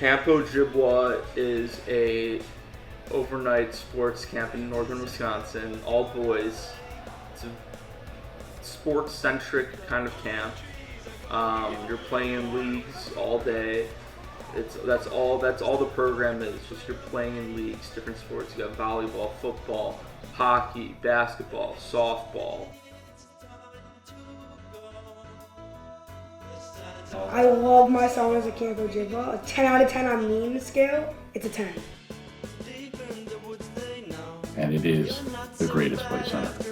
Camp Ojibwa is a overnight sports camp in northern Wisconsin, all boys. It's a sports-centric kind of camp. You're playing in leagues all day. That's all the program is. Just you're playing in leagues, different sports. You got volleyball, football, hockey, basketball, softball. I love my song as a Camp Ojibwa. A 10 out of 10 on mean scale, it's a 10. And it is the greatest place on earth.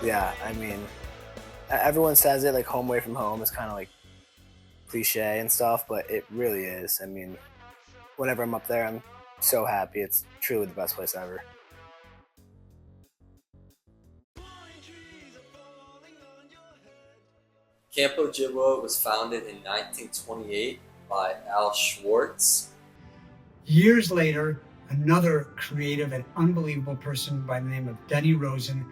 Yeah, I mean, everyone says it like home away from home is kind of like cliche and stuff, but it really is. I mean, whenever I'm up there, I'm so happy. It's truly the best place ever. Camp Ojibwa was founded in 1928 by Al Schwartz. Years later, another creative and unbelievable person by the name of Denny Rosen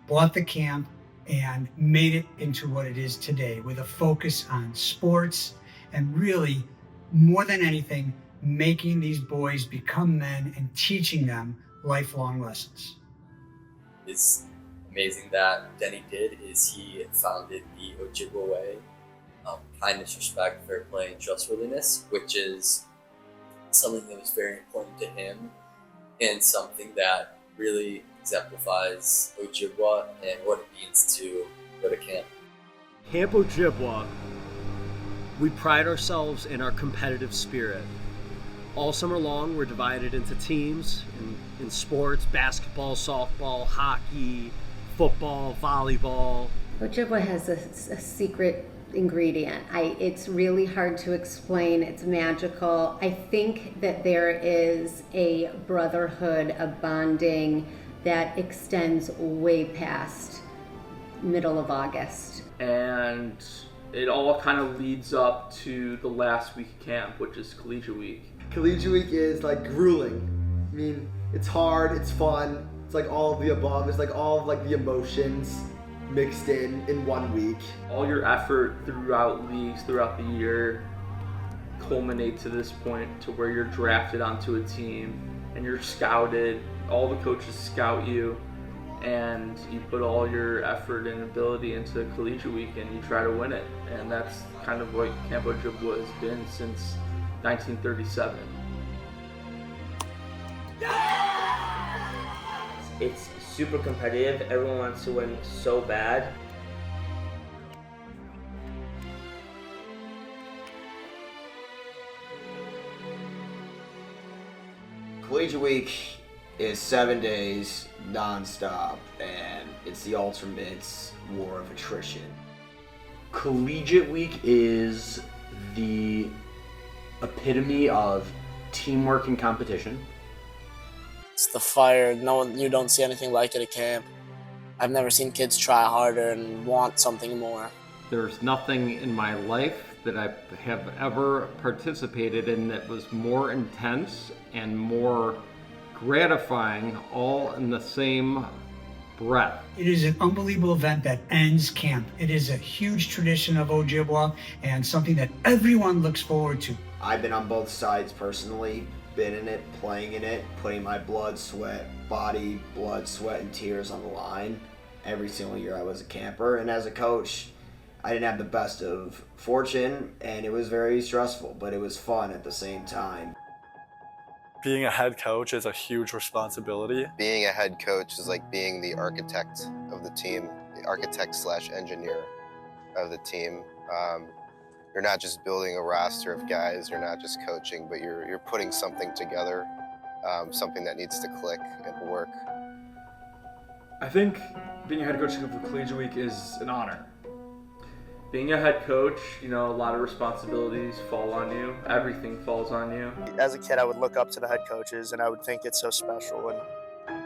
bought the camp and made it into what it is today, with a focus on sports and really, more than anything, making these boys become men and teaching them lifelong lessons. It's amazing that Denny did is he founded the Ojibwa way, kindness, respect, fair play, and trustworthiness, which is something that was very important to him and something that really exemplifies Ojibwa and what it means to go to camp. Camp Ojibwa, we pride ourselves in our competitive spirit. All summer long, we're divided into teams in sports, basketball, softball, hockey, football, volleyball. Ojibwa has a secret ingredient. It's really hard to explain. It's magical. I think that there is a brotherhood, a bonding that extends way past middle of August. And it all kind of leads up to the last week of camp, which is Collegiate Week. Collegiate Week is like grueling. I mean, it's hard, it's fun, it's like all of the above. It's like all of like the emotions mixed in 1 week. All your effort throughout leagues, throughout the year, culminate to this point to where you're drafted onto a team and you're scouted. All the coaches scout you and you put all your effort and ability into Collegiate Week and you try to win it. And that's kind of what Camp Ojibwa has been since 1937. It's super competitive. Everyone wants to win so bad. Collegiate Week is 7 days non-stop, and it's the ultimate war of attrition. Collegiate Week is the epitome of teamwork and competition. It's the fire. You don't see anything like it at camp. I've never seen kids try harder and want something more. There's nothing in my life that I have ever participated in that was more intense and more gratifying, all in the same breath. It is an unbelievable event that ends camp. It is a huge tradition of Ojibwa and something that everyone looks forward to. I've been on both sides personally, been in it, playing in it, putting my blood, sweat, and tears on the line every single year I was a camper. And as a coach, I didn't have the best of fortune, and it was very stressful, but it was fun at the same time. Being a head coach is a huge responsibility. Being a head coach is like being the architect of the team, the architect/engineer of the team. You're not just building a roster of guys, you're not just coaching, but you're putting something together, something that needs to click and work. I think being a head coach of Collegiate Week is an honor. Being a head coach, you know, a lot of responsibilities fall on you. Everything falls on you. As a kid, I would look up to the head coaches, and I would think it's so special. And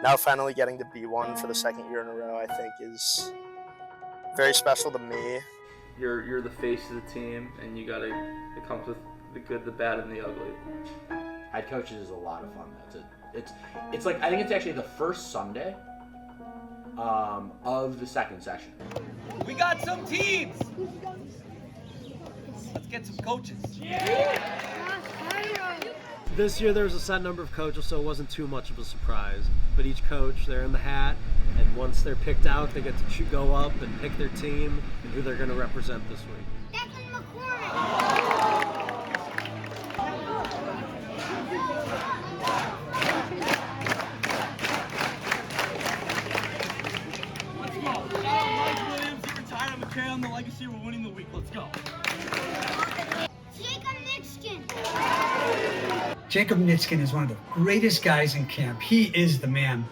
now finally getting to be one for the second year in a row, I think is very special to me. You're the face of the team, and it comes with the good, the bad, and the ugly. Head coaches is a lot of fun. It's like, I think it's actually the first Sunday of the second session. We got some teams. Let's get some coaches. This year there was a set number of coaches, so it wasn't too much of a surprise. But each coach, they're in the hat, and once they're picked out, they get to go up and pick their team and who they're going to represent this week. Let's go. Mike Williams, he retired. I'm a carry on the legacy. We're winning the week. Let's go. Jacob Nitskin is one of the greatest guys in camp. He is the man.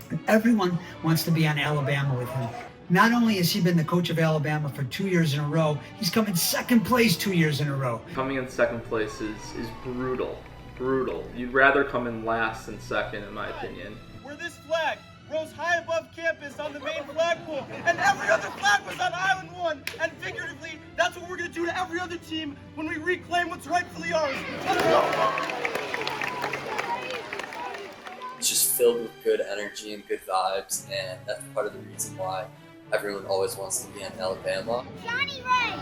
And everyone wants to be on Alabama with him. Not only has he been the coach of Alabama for 2 years in a row, he's come in second place 2 years in a row. Coming in second place is brutal. Brutal. You'd rather come in last than second, in my opinion. Where this flag rose high above campus on the main flagpole, and every other flag was on Island 1. And figuratively, that's what we're going to do to every other team when we reclaim what's rightfully ours. Let's go! It's just filled with good energy and good vibes, and that's part of the reason why everyone always wants to be in Alabama. Johnny Ray!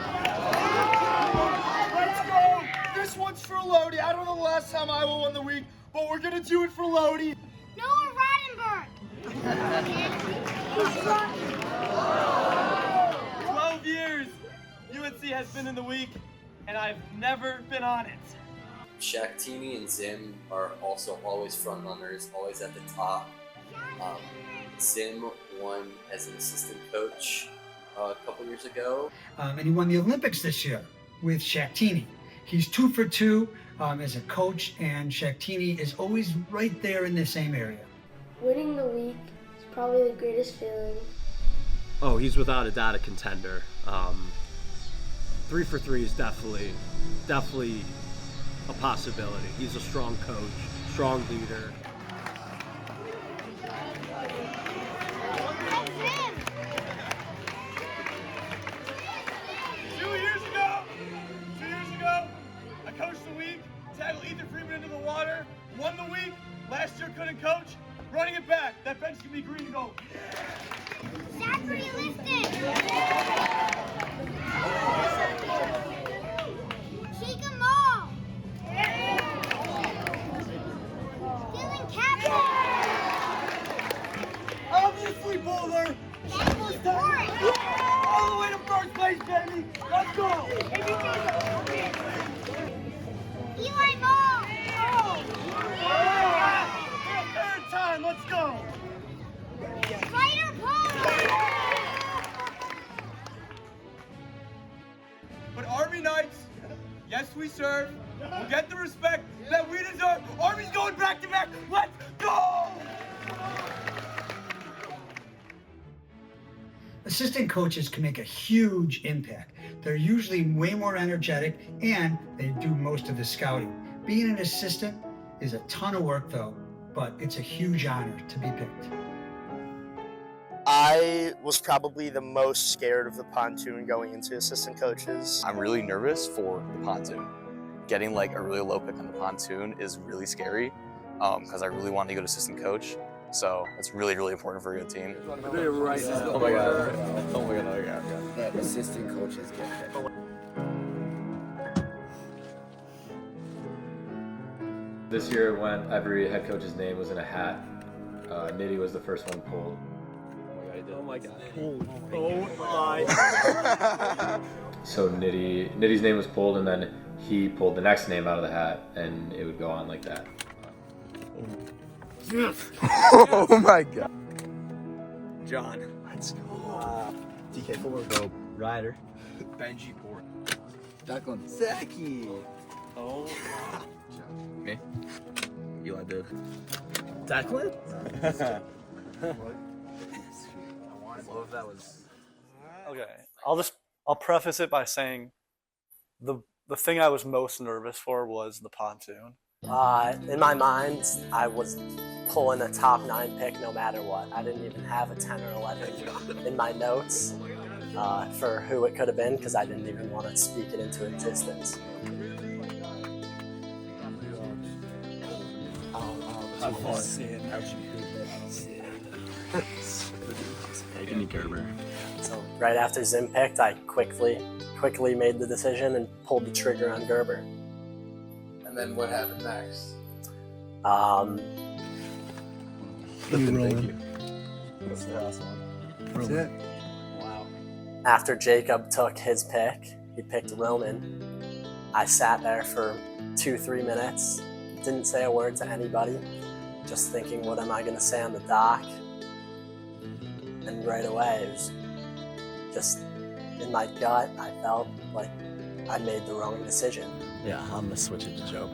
Let's go! This one's for Lodi. I don't know the last time Iowa won the week, but we're gonna do it for Lodi. Noah Rattenberg! 12 years UNC has been in the week, and I've never been on it. Shaktini and Zim are also always front runners, always at the top. Zim won as an assistant coach a couple years ago. And he won the Olympics this year with Shaktini. He's 2 for 2 as a coach, and Shaktini is always right there in the same area. Winning the week is probably the greatest feeling. Oh, he's without a doubt a contender. 3 for 3 is definitely a possibility. He's a strong coach, strong leader. Two years ago, I coached the week, tackled Ethan Friedman into the water, won the week. Last year couldn't coach, running it back. That bench can be green and gold. Zachary Liston! Chica Mall! Dylan Kaplan! Obviously, Bowler! First time. All the way to first place, baby! Let's go! Eli Ball! Third time, let's go! Spider Paul! But Army Knights, yes, we serve. We'll get the respect that we deserve. Army's going back to back. Let's go! Assistant coaches can make a huge impact. They're usually way more energetic, and they do most of the scouting. Being an assistant is a ton of work, though, but it's a huge honor to be picked. I was probably the most scared of the pontoon going into assistant coaches. I'm really nervous for the pontoon. Getting like a really low pick on the pontoon is really scary because I really want to go to assistant coach. So it's really, really important for a good team. Right now. Oh my god. Oh my god. That assistant coaches get picked. This year when every head coach's name was in a hat, Nitty was the first one pulled. Oh my god. Oh my. So Nitty's name was pulled, and then he pulled the next name out of the hat, and it would go on like that. Oh my god. John. Let's go. DK4. Go. Ryder. Benji Port. Declan. Zachy. Oh. Me? Eli did. Declan? Love that was. Okay, I'll preface it by saying the thing I was most nervous for was the pontoon. In my mind, I was pulling a top 9 pick no matter what. I didn't even have a 10 or 11 in my notes for who it could have been because I didn't even want to speak it into existence. Give me Gerber. So right after Zim picked, I quickly made the decision and pulled the trigger on Gerber. And then what happened next? Thank you. That's the last one. That's it. Wow. After Jacob took his pick, he picked Roman. I sat there for 2-3 minutes, didn't say a word to anybody, just thinking, what am I going to say on the dock? And right away, it was just in my gut, I felt like I made the wrong decision. Yeah, I'm gonna switch it to Joe.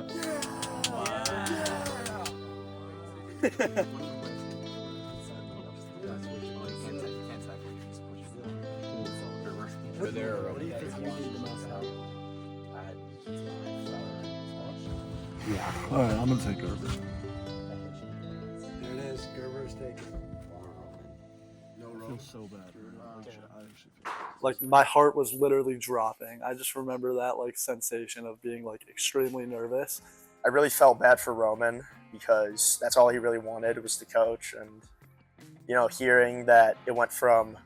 Yeah. All right, I'm gonna take Gerber. There it is. Gerber is taken. I feel so bad. Like my heart was literally dropping. I just remember that like sensation of being like extremely nervous. I really felt bad for Roman because that's all he really wanted was the coach. And, you know, hearing that it went from,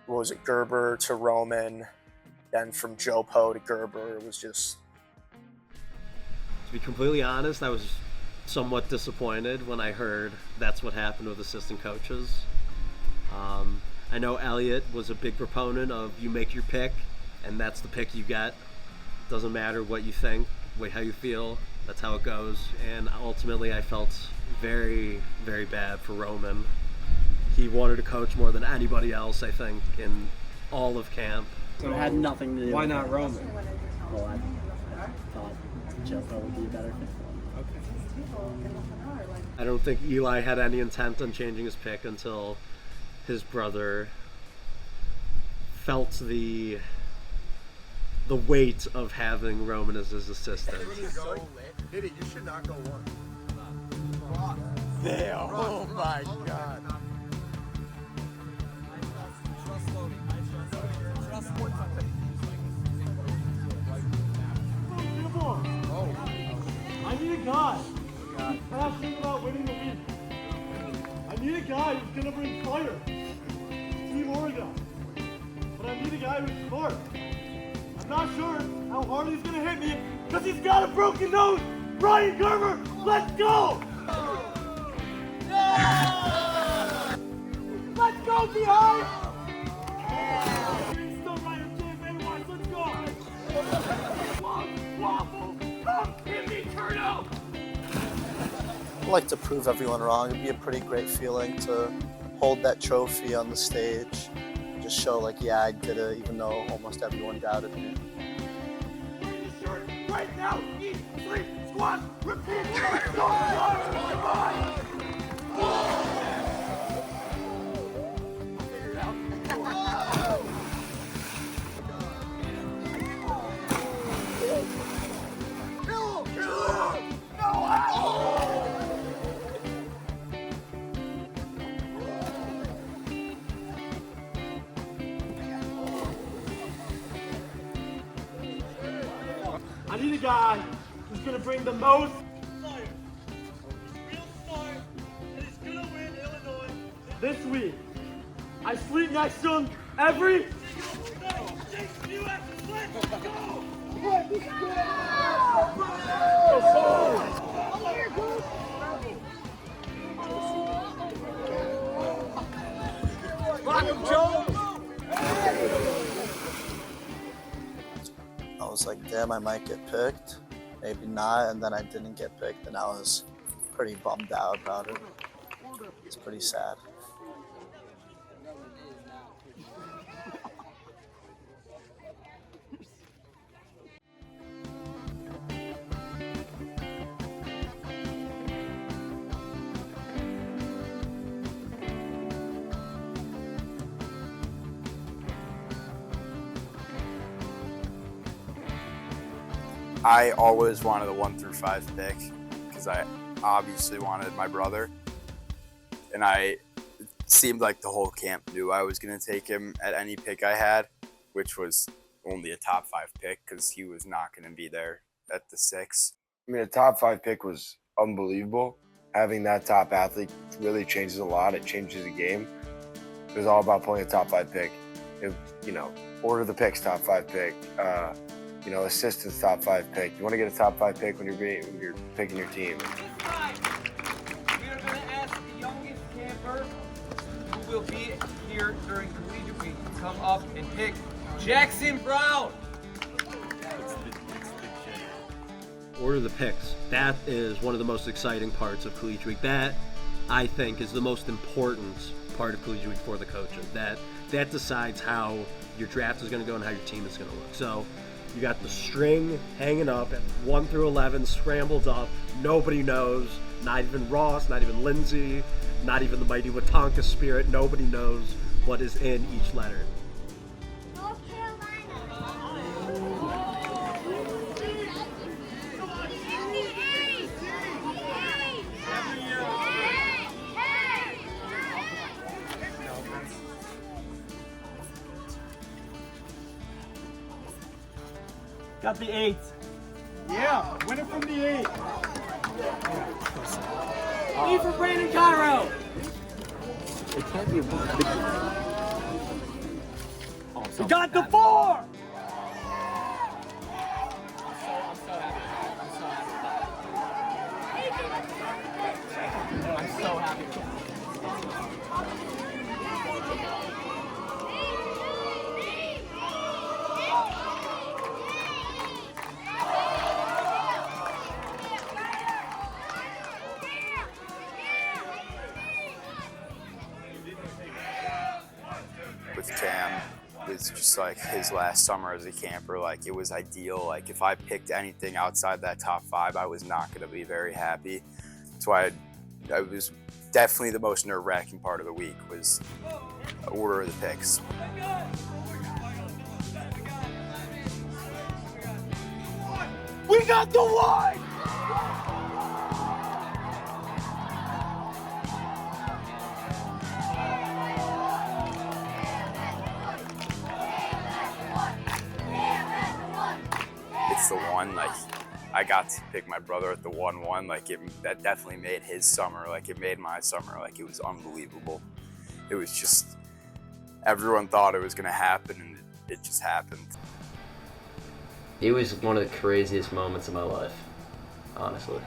what was it, Gerber to Roman, then from Joe Poe to Gerber, it was just... To be completely honest, I was somewhat disappointed when I heard that's what happened with assistant coaches. I know Elliot was a big proponent of you make your pick, and that's the pick you get. Doesn't matter what you think, how you feel, that's how it goes. And ultimately, I felt very, very bad for Roman. He wanted to coach more than anybody else, I think, in all of camp. So it had nothing to do Why with not it. Roman? Well, I thought Joe would be a better fit for him. I don't think Eli had any intent on changing his pick until his brother felt the weight of having Roman as his assistant. Hit it, you should not go one. There, oh my god. I need a guy passionate about winning the week. I need a guy who's gonna bring fire. Team Oregon. But I need a guy who's smart. I'm not sure how hard he's gonna hit me because he's got a broken nose. Brian Gerber, let's go! Yeah! Let's go, behind! Let's go! Waffle, come, Timmy Turno! I'd like to prove everyone wrong. It'd be a pretty great feeling to hold that trophy on the stage. Just show like, yeah, I did it, even though almost everyone doubted me. Right now, eat, sleep, squat, repeat. Come on! I need a guy who's gonna bring the most fire. He's real smart, and he's gonna win Illinois this week. I sleep next to him every single night. Let's go! Let's go! was like, damn, I might get picked, maybe not, and then I didn't get picked, and I was pretty bummed out about it. It's pretty sad. I always wanted a 1 through 5 pick because I obviously wanted my brother, and it seemed like the whole camp knew I was going to take him at any pick I had, which was only a top 5 pick because he was not going to be there at the 6. I mean, a top 5 pick was unbelievable. Having that top athlete really changes a lot. It changes the game. It was all about pulling a top 5 pick. Order the picks, top 5 pick. Assistants, top 5 pick. You want to get a top 5 pick when you're picking your team. We are going to ask the youngest camper who will be here during Collegiate Week to come up and pick Jackson Brown. Order the picks. That is one of the most exciting parts of Collegiate Week. That, I think, is the most important part of Collegiate Week for the coaches. That decides how your draft is going to go and how your team is going to look. So you got the string hanging up at 1 through 11, scrambled up. Nobody knows. Not even Ross, not even Linsey, not even the mighty Watonka Spirit. Nobody knows what is in each letter. Got the 8. Yeah, win it from the 8. E for Brandon Cairo. It can't be. We got the 4. I'm so happy. With Cam, it was just like his last summer as a camper. Like, it was ideal. Like, if I picked anything outside that top 5, I was not going to be very happy. That's why I was definitely the most nerve-wracking part of the week was order of the picks. We got the 1. It's the 1. Like, I got to pick my brother at the 1-1. Like, that definitely made his summer. Like, it made my summer. Like, it was unbelievable. It was just, everyone thought it was going to happen, and it just happened. It was one of the craziest moments of my life, honestly.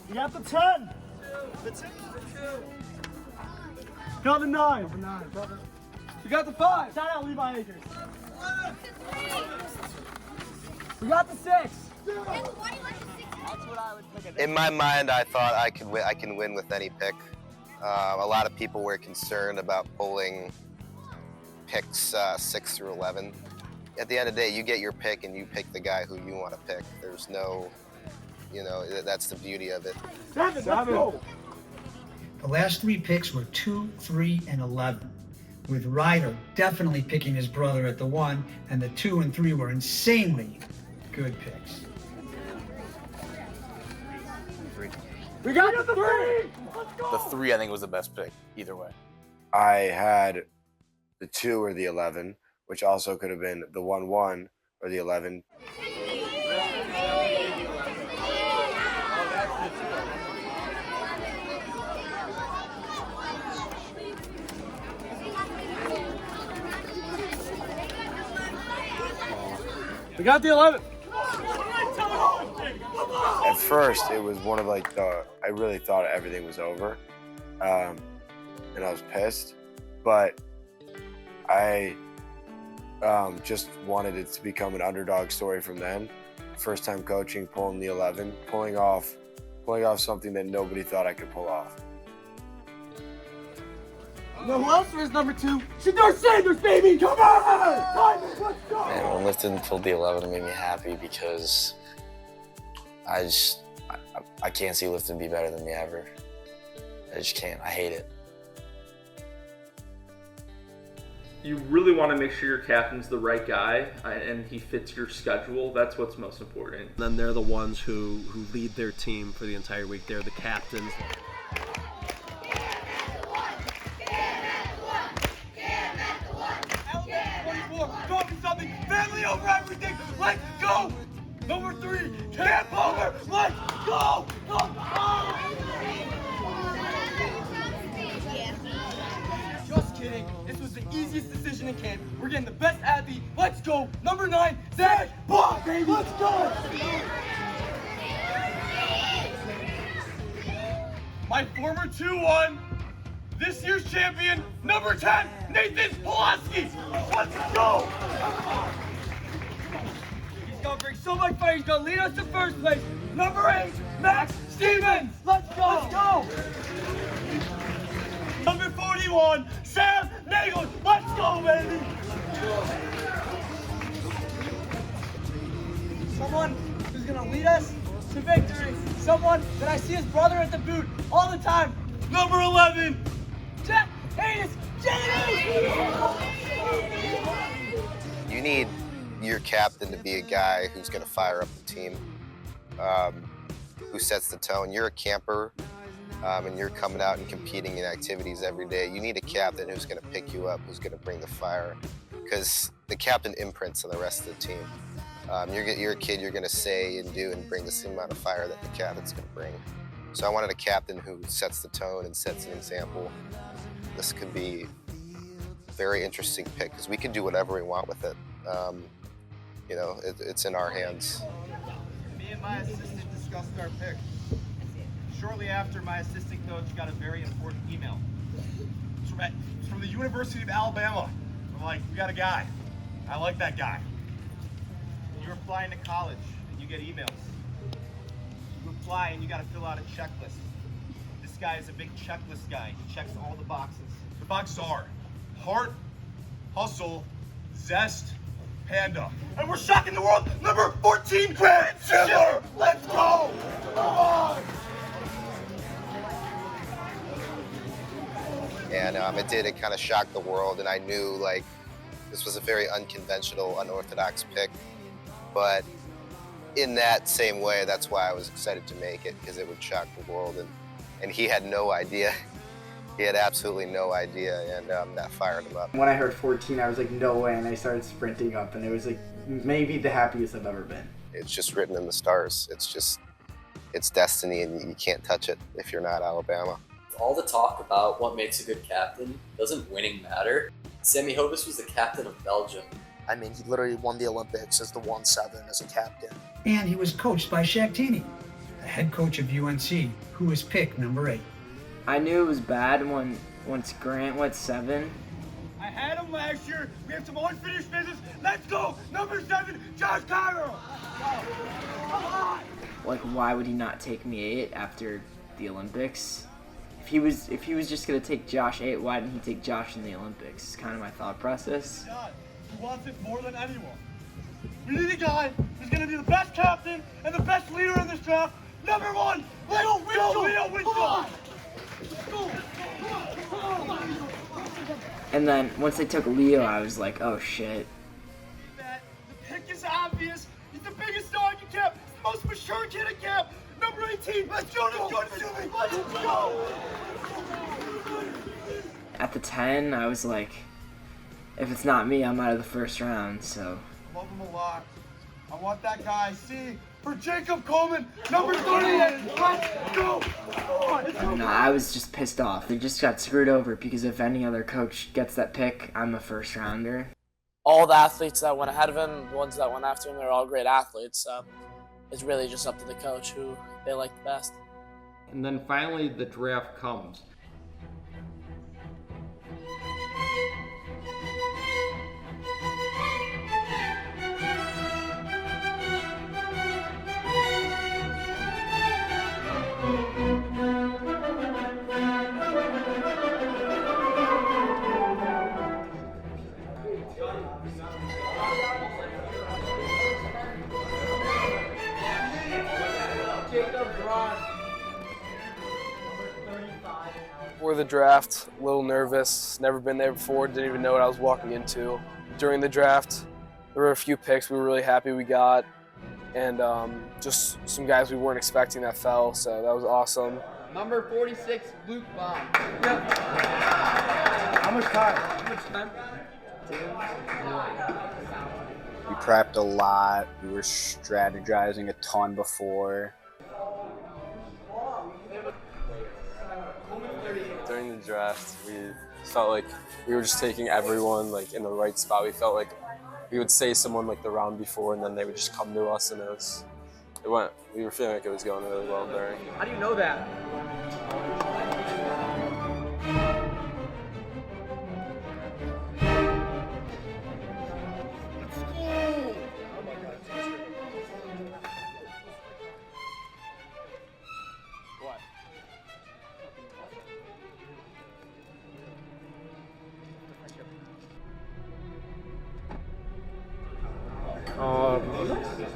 You got the 10. The 2. Got the 9. You got the 5. Shout out Levi Akers. We got the 6. In my mind, I thought I can win with any pick. A lot of people were concerned about pulling picks 6 through 11. At the end of the day, you get your pick and you pick the guy who you want to pick. There's no, that's the beauty of it. 7. Let's go. The last 3 picks were 2, 3, and 11, with Ryder definitely picking his brother at the 1, and the 2 and 3 were insanely good picks. 3. We got the 3. Let's go. The 3, I think, was the best pick either way. I had the 2 or the 11, which also could have been the 1-1 or the 11. We got the 11. At first, it was one of like I really thought everything was over, and I was pissed, but I just wanted it to become an underdog story from then. First time coaching, pulling the 11, pulling off something that nobody thought I could pull off. You know who else is number 2? Shador Sanders, baby! Come on! Let's go! Man, when lifting pulled the 11, it made me happy because I can't see lifting be better than me ever. I just can't. I hate it. You really want to make sure your captain's the right guy and he fits your schedule. That's what's most important. Then they're the ones who lead their team for the entire week. They're the captains. Something. Family over everything. Let's go. Number 3. Camp over. Let's go. Just kidding. This was the easiest decision in camp. We're getting the best athlete. Let's go. Number 9. Zach. Bob, baby. Let's go. My former 2-1. This year's champion, number 10, Nathan Pulaski. Let's go! He's gonna bring so much fire. He's gonna lead us to first place. Number 8, Max Stevens. Let's go! Let's go! Number 41, Sam Nagel. Let's go, baby! Someone who's gonna lead us to victory. Someone that I see his brother at the boot all the time. Number 11. You need your captain to be a guy who's going to fire up the team, who sets the tone. You're a camper, and you're coming out and competing in activities every day. You need a captain who's going to pick you up, who's going to bring the fire, because the captain imprints on the rest of the team. You're a kid, you're going to say and do and bring the same amount of fire that the captain's going to bring. So I wanted a captain who sets the tone and sets an example. This could be a very interesting pick because we can do whatever we want with it. You know, it's in our hands. Me and my assistant discussed our pick. Shortly after, my assistant coach got a very important email. It's from the University of Alabama. I'm like, we got a guy. I like that guy. You're applying to college and you get emails. You apply and you got to fill out a checklist. This guy is a big checklist guy. He checks all the boxes. The boxes are heart, hustle, zest, panda. And we're shocking the world. Number 14, Grant Schiller. Let's go. Come on. And it kind of shocked the world. And I knew like this was a very unconventional, unorthodox pick. But in that same way, that's why I was excited to make it, because it would shock the world. And he had no idea. He had absolutely no idea, and that fired him up. When I heard 14, I was like, no way, and I started sprinting up, and it was like maybe the happiest I've ever been. It's just written in the stars. It's destiny, and you can't touch it if you're not Alabama. All the talk about what makes a good captain, doesn't winning matter? Sammy Hovis was the captain of Belgium. I mean, he literally won the Olympics as the 1-7 as a captain. And he was coached by Shaq Taney, the head coach of UNC, who was picked number 8. I knew it was bad once Grant went 7. I had him last year. We have some unfinished business. Let's go. Number 7, Josh Cairo. Come on. Like, why would he not take me 8 after the Olympics? If he was just gonna take Josh 8, why didn't he take Josh in the Olympics? It's kind of my thought process. He wants it more than anyone. We need a guy who's going to be the best captain and the best leader in this draft. Number 1, Leo Winchell. And then once they took Leo, I was like, oh shit. The pick is obvious. He's the biggest dog in camp. He's the most mature kid in camp. Number 18, let's go. Let's go. At the 10, I was like, if it's not me, I'm out of the first round, so. I love him a lot. I want that guy. C for Jacob Coleman, number 38. Let's go. No, I was just pissed off. They just got screwed over because if any other coach gets that pick, I'm a first rounder. all the athletes that went ahead of him, the ones that went after him, they're all great athletes. So it's really just up to the coach who they like the best. And then finally, the draft comes. For the draft, a little nervous, never been there before, didn't even know what I was walking into. During the draft, there were a few picks we were really happy we got, and just some guys we weren't expecting that fell, so that was awesome. Number 46, Luke Baum. How much time? We prepped a lot. We were strategizing a ton before. During the draft, we felt like we were just taking everyone like in the right spot. We felt like we would say someone like the round before, and then they would just come to us, and we were feeling like it was going really well during. How do you know that?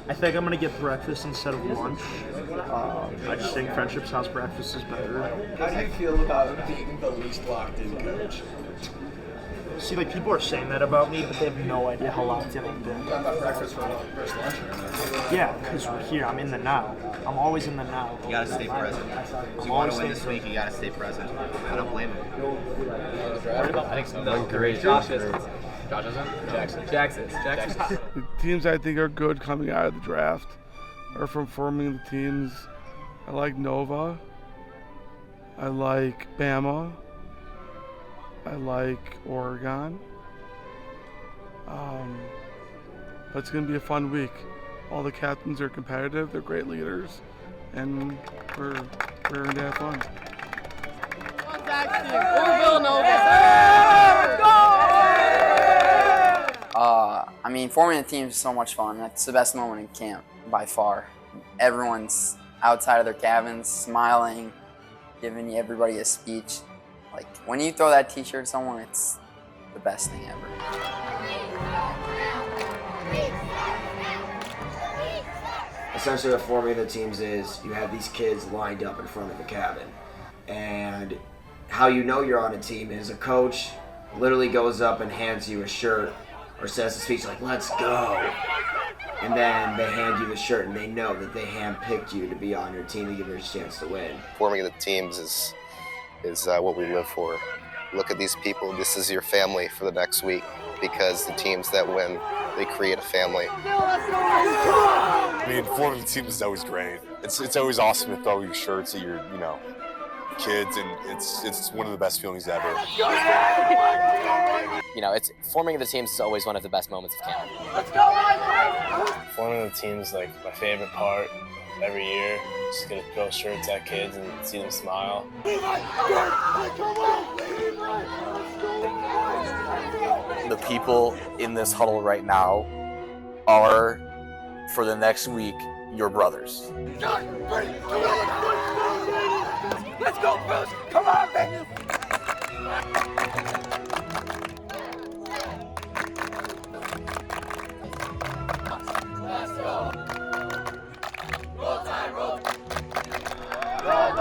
I think I'm gonna get breakfast instead of lunch. I just think Friendship's house breakfast is better. How do you feel about being the least locked in coach? See, like, people are saying that about me, but they have no idea how locked in I've been. Talking about breakfast versus lunch. Yeah, because we're here. I'm in the now. I'm always in the now. You gotta stay present. If you want to win this week, you gotta stay present. I don't blame him. I think so. No, great. Josh isn't. Jackson. The teams I think are good coming out of the draft are from forming the teams. I like Nova. I like Bama. I like Oregon. But it's going to be a fun week. All the captains are competitive. They're great leaders. And we're going to have fun. Or Villanova. I mean, forming the teams is so much fun. That's the best moment in camp, by far. Everyone's outside of their cabins, smiling, giving everybody a speech. Like, when you throw that t-shirt at someone, it's the best thing ever. Essentially what forming the teams is, you have these kids lined up in front of a cabin. And how you know you're on a team is a coach literally goes up and hands you a shirt or says a speech like, "Let's go." And then they hand you the shirt and they know that they handpicked you to be on your team to give you a chance to win. Forming the teams is what we live for. Look at these people. This is your family for the next week, because the teams that win, they create a family. I mean, forming teams is always great. It's always awesome to throw your shirts at your kids, and it's one of the best feelings ever. It's forming the teams is always one of the best moments of camp. Forming the team's like my favorite part every year. Just gonna throw shirts at kids and see them smile. The people in this huddle right now are, for the next week, your brothers. Let's go, Bruce! Come on, man! Let's go! Roll time, roll! Roll,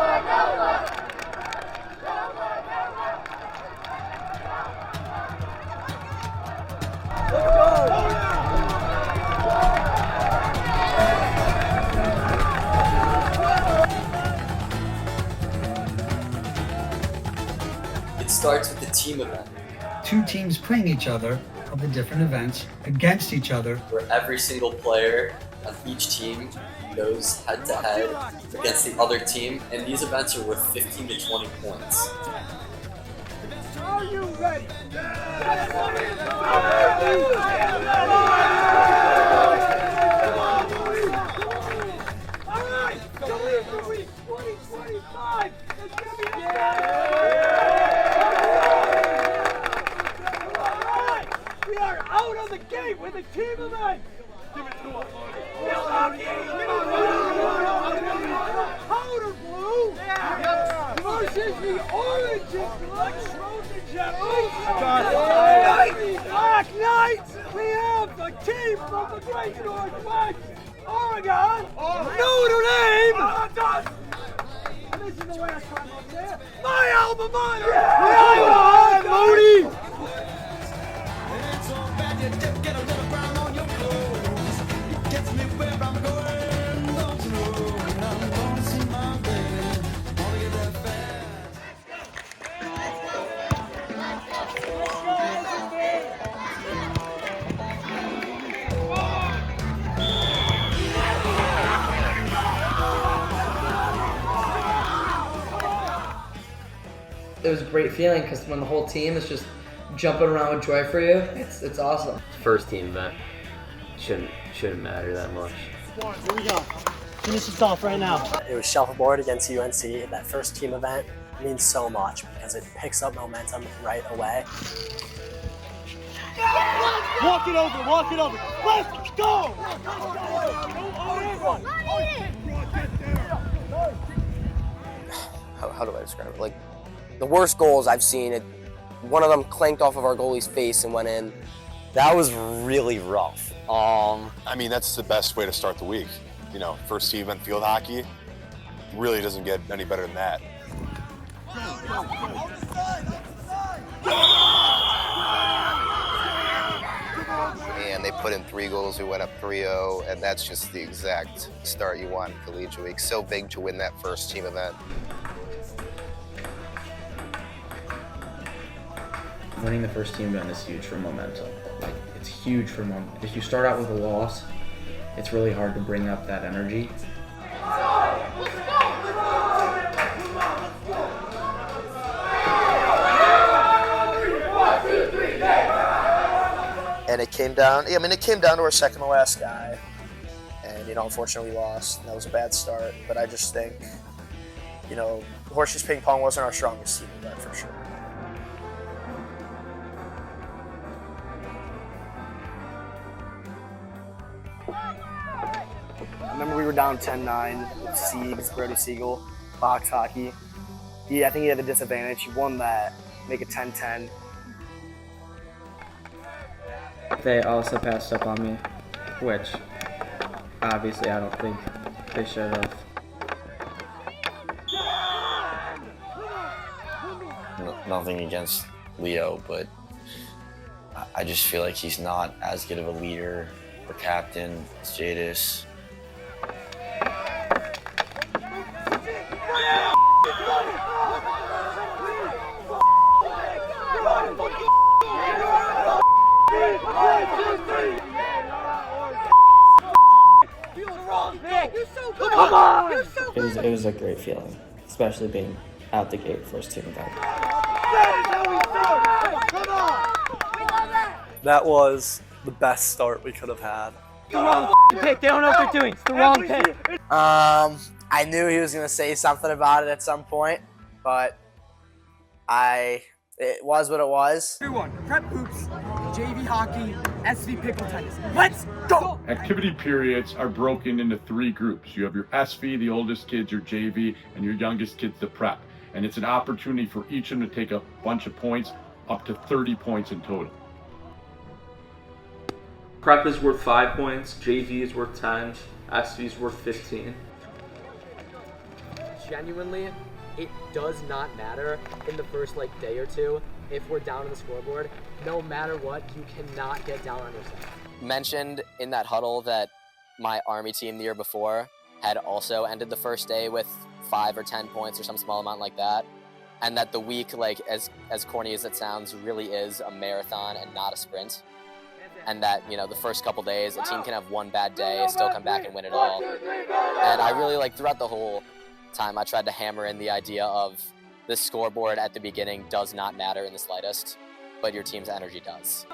It starts with the team event, Two teams playing each other of the different events against each other. where every single player on each team goes head-to-head against the other team, and these events are worth 15 to 20 points. Are you ready? All right, so leave for week 2025. It's gonna be all right, we are out of the gate with a team event. Give it to us. Powder blue versus the orange and black Trojan generation. Black Knights, we have the team from the Great Northwest, Oregon, Notre Dame. And this is the last time up there. My alma mater. Yeah, Moody. It was a great feeling because when the whole team is just jumping around with joy for you, it's awesome. First team event shouldn't matter that much. Here we go. Finish this off right now. It was shuffleboard against UNC. That first team event means so much because it picks up momentum right away. Walk it over, walk it over. Let's go! How do I describe it? Like, the worst goals I've seen, one of them clanked off of our goalie's face and went in. That was really rough. I mean, that's the best way to start the week. You know, first team event field hockey really doesn't get any better than that. And they put in 3 goals, we went up 3-0, and that's just the exact start you want in Collegiate Week. So big to win that first team event. Winning the first team event is huge for momentum. Like, it's huge for momentum. If you start out with a loss, it's really hard to bring up that energy. And it came down, it came down to our second to last guy. And, unfortunately we lost. That was a bad start. But I just think, Horseshoes Ping Pong wasn't our strongest team event for sure. I remember we were down 10-9 with Siegs, Brody Siegel, box hockey. I think he had the disadvantage. He won that, make it 10-10. They also passed up on me, which obviously I don't think they should have. Nothing against Leo, but I just feel like he's not as good of a leader or captain as Jadis. It was a great feeling, especially being out the gate first team event. That was the best start we could have had. The wrong pick. They don't know what they're doing. It's the wrong pick. I knew he was going to say something about it at some point, but it was what it was. Everyone, prep hoops, JV hockey, SV pickle tennis. Let's go! Activity periods are broken into 3 groups. You have your SV, the oldest kids, your JV, and your youngest kids, the prep. And it's an opportunity for each of them to take a bunch of points, up to 30 points in total. Prep is worth 5 points, JV is worth 10, SV is worth 15. Genuinely, it does not matter in the first day or two if we're down on the scoreboard. No matter what, you cannot get down on yourself. Mentioned in that huddle that my Army team the year before had also ended the first day with 5 or 10 points or some small amount like that, and that the week, as corny as it sounds, really is a marathon and not a sprint. And that, the first couple days, a team can have one bad day, still come back and win it all. And I really, throughout the whole time, I tried to hammer in the idea of the scoreboard at the beginning does not matter in the slightest, but your team's energy does.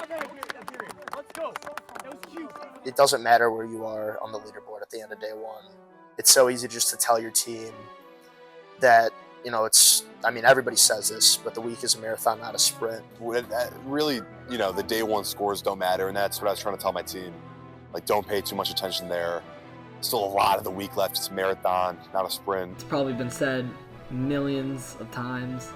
It doesn't matter where you are on the leaderboard at the end of day one. It's so easy just to tell your team that, you know, everybody says this, but the week is a marathon, not a sprint. Really, you know, the day one scores don't matter, and that's what I was trying to tell my team. Like, don't pay too much attention there. Still a lot of the week left. It's a marathon, not a sprint. It's probably been said millions of times.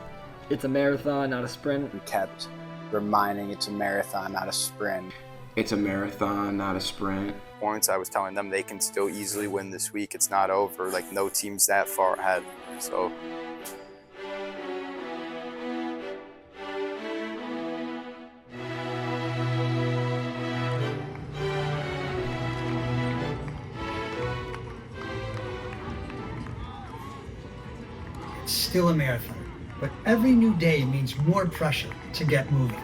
It's a marathon, not a sprint. We kept reminding it's a marathon, not a sprint. It's a marathon, not a sprint. Points, I was telling them they can still easily win this week. It's not over. Like, no team's that far ahead. So. It's still a marathon, but every new day means more pressure to get moving.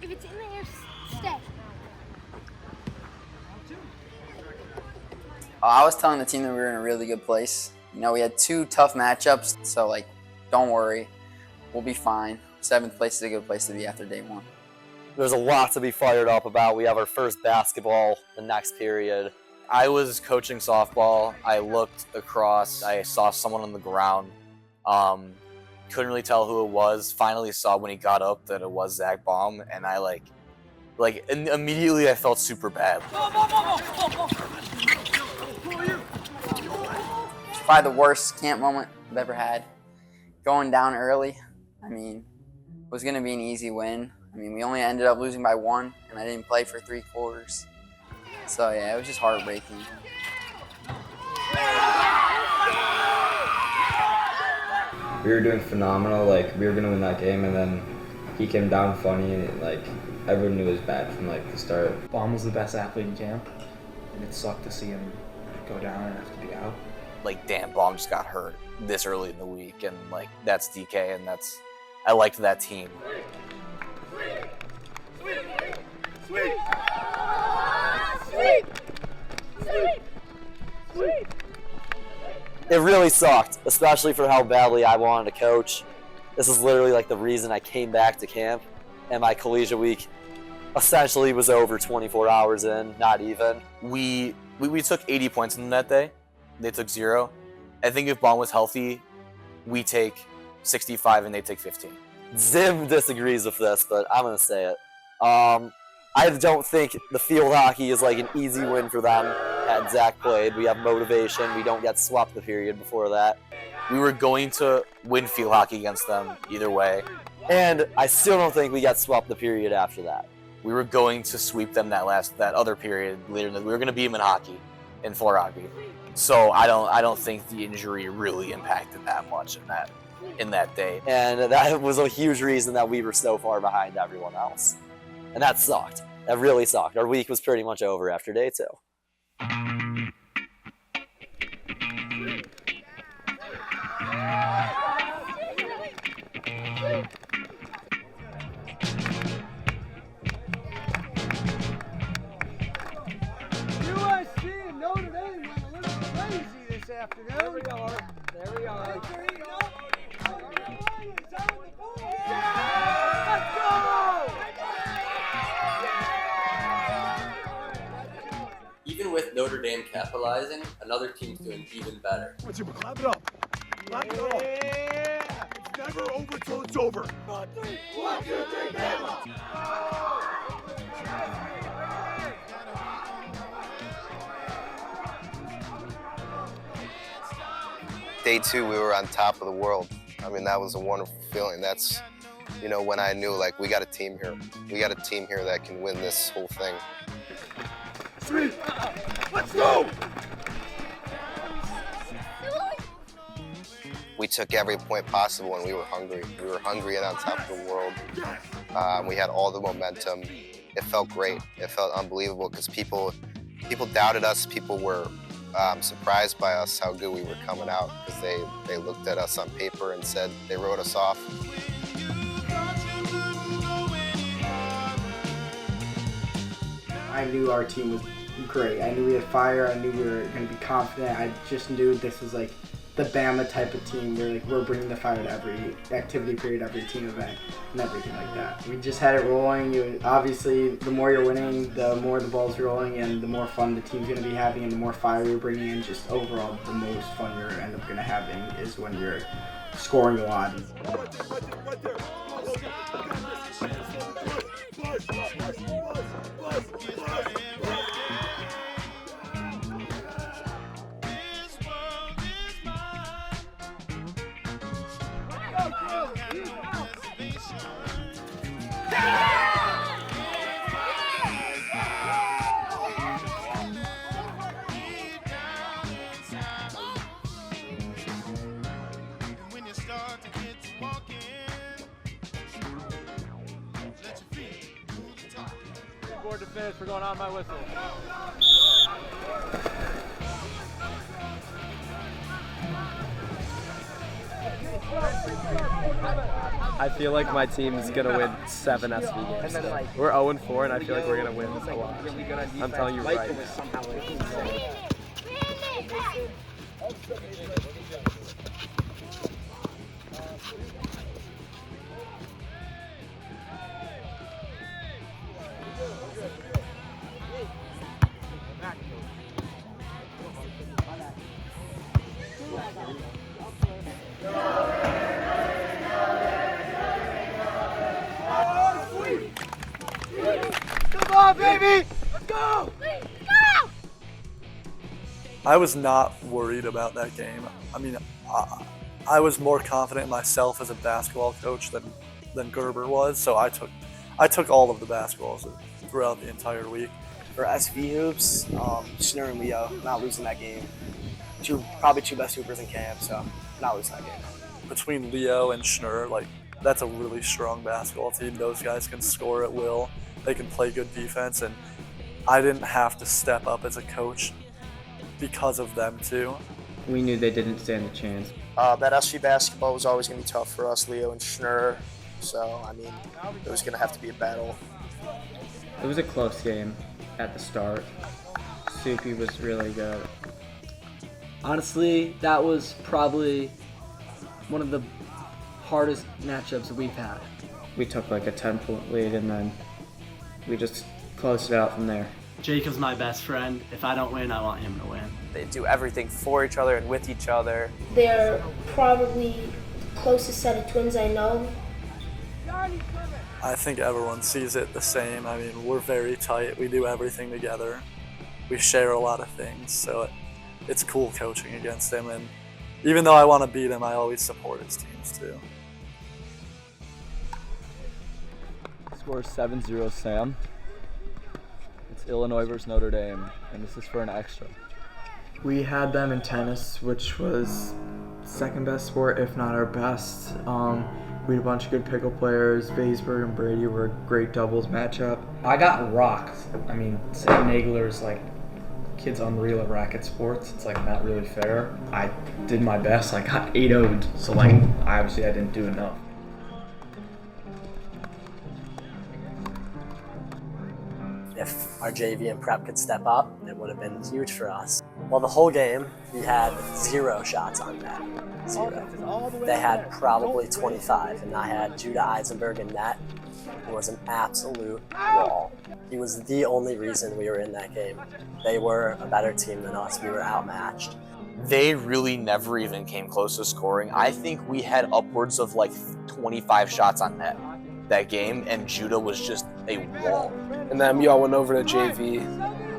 If it's in there, stay. I was telling the team that we were in a really good place. You know, we had 2 tough matchups, so like, don't worry, we'll be fine. 7th place is a good place to be after day 1. There's a lot to be fired up about. We have our first basketball the next period. I was coaching softball. I looked across. I saw someone on the ground. Couldn't really tell who it was. Finally saw when he got up that it was Zach Baum, and I and immediately I felt super bad. It's probably the worst camp moment I've ever had. Going down early, I mean, it was going to be an easy win. I mean, we only ended up losing by 1, and I didn't play for 3 quarters. So yeah, it was just heartbreaking. We were doing phenomenal, like we were gonna win that game, and then he came down funny, and like everyone knew it was bad from like the start. Baum was the best athlete in camp, and it sucked to see him go down and have to be out. Like, damn, Baum just got hurt this early in the week, and like that's DK, and I liked that team. It really sucked, especially for how badly I wanted to coach. This is literally like the reason I came back to camp, and my collegiate week essentially was over 24 hours in, not even. We took 80 points in that day. They took 0. I think if Baum was healthy, we take 65 and they take 15. Zim disagrees with this, but I'm gonna say it. I don't think the field hockey is like an easy win for them. Had Zach played, we have motivation. We don't get swept the period before that. We were going to win field hockey against them either way. And I still don't think we got swept the period after that. We were going to sweep them that other period later. We were going to beat them in hockey, in floor hockey. So I don't think the injury really impacted that much in that day. And that was a huge reason that we were so far behind everyone else. And that sucked. That really sucked. Our week was pretty much over after day 2. USC and Notre Dame went a little crazy this afternoon. There we are. There we are. Let's go! Even with Notre Dame capitalizing, another team's doing even better. Clap it up. Clap it up. Yeah. It's never over till it's over. 1, 2, 3, 4. Day 2, we were on top of the world. I mean, that was a wonderful feeling. That's, you know, when I knew, like, we got a team here. We got a team here that can win this whole thing. Let's go! We took every point possible, and we were hungry. We were hungry and on top of the world. We had all the momentum. It felt great. It felt unbelievable because people doubted us. People were surprised by us how good we were coming out because they looked at us on paper and said they wrote us off. I knew our team was great. I knew we had fire. I knew we were going to be confident. I just knew this was like the Bama type of team where like we're bringing the fire to every activity period, every team event, and everything like that. We just had it rolling. Obviously, the more you're winning, the more the ball's rolling, and the more fun the team's going to be having, and the more fire you're bringing in. Just overall, the most fun you're end up going to having is when you're scoring a lot. Board to finish, we're going on my whistle. I feel like my team is going to win 7 SV games. We're 0-4, and I feel like we're going to win a lot. I'm telling you right. Come on, baby! Let's go! I was not worried about that game. I mean, I was more confident in myself as a basketball coach than Gerber was, so I took all of the basketballs throughout the entire week. For SV hoops, Schnur and Leo not losing that game. Probably two best hoopers in camp, so not losing that game. Between Leo and Schnur, like, that's a really strong basketball team. Those guys can score at will. They can play good defense, and I didn't have to step up as a coach because of them too. We knew they didn't stand a chance. That SV basketball was always going to be tough for us, Leo and Schnur. So, I mean, it was going to have to be a battle. It was a close game at the start. Soupy was really good. Honestly, that was probably one of the hardest matchups that we've had. We took like a 10-point lead and then we just closed it out from there. Jacob's my best friend. If I don't win, I want him to win. They do everything for each other and with each other. They're probably the closest set of twins I know. I think everyone sees it the same. I mean, we're very tight. We do everything together. We share a lot of things, so it's cool coaching against him. And even though I want to beat him, I always support his teams too. Score 7-0 Sam. It's Illinois versus Notre Dame, and this is for an extra. We had them in tennis, which was second best sport, if not our best. We had a bunch of good pickle players. Vaisberg and Brady were a great doubles matchup. I got rocked. I mean, Sam Nagler's like, kid's unreal at racket sports. It's like not really fair. I did my best. I got 8-0'd, so like obviously I didn't do enough. If our JV and prep could step up, it would have been huge for us. Well, the whole game, we had 0 shots on net. 0. They had probably 25, and I had Judah Eisenberg in net. It was an absolute wall. He was the only reason we were in that game. They were a better team than us. We were outmatched. They really never even came close to scoring. I think we had upwards of like 25 shots on net that game, and Judah was just a wall. And then we all went over to JV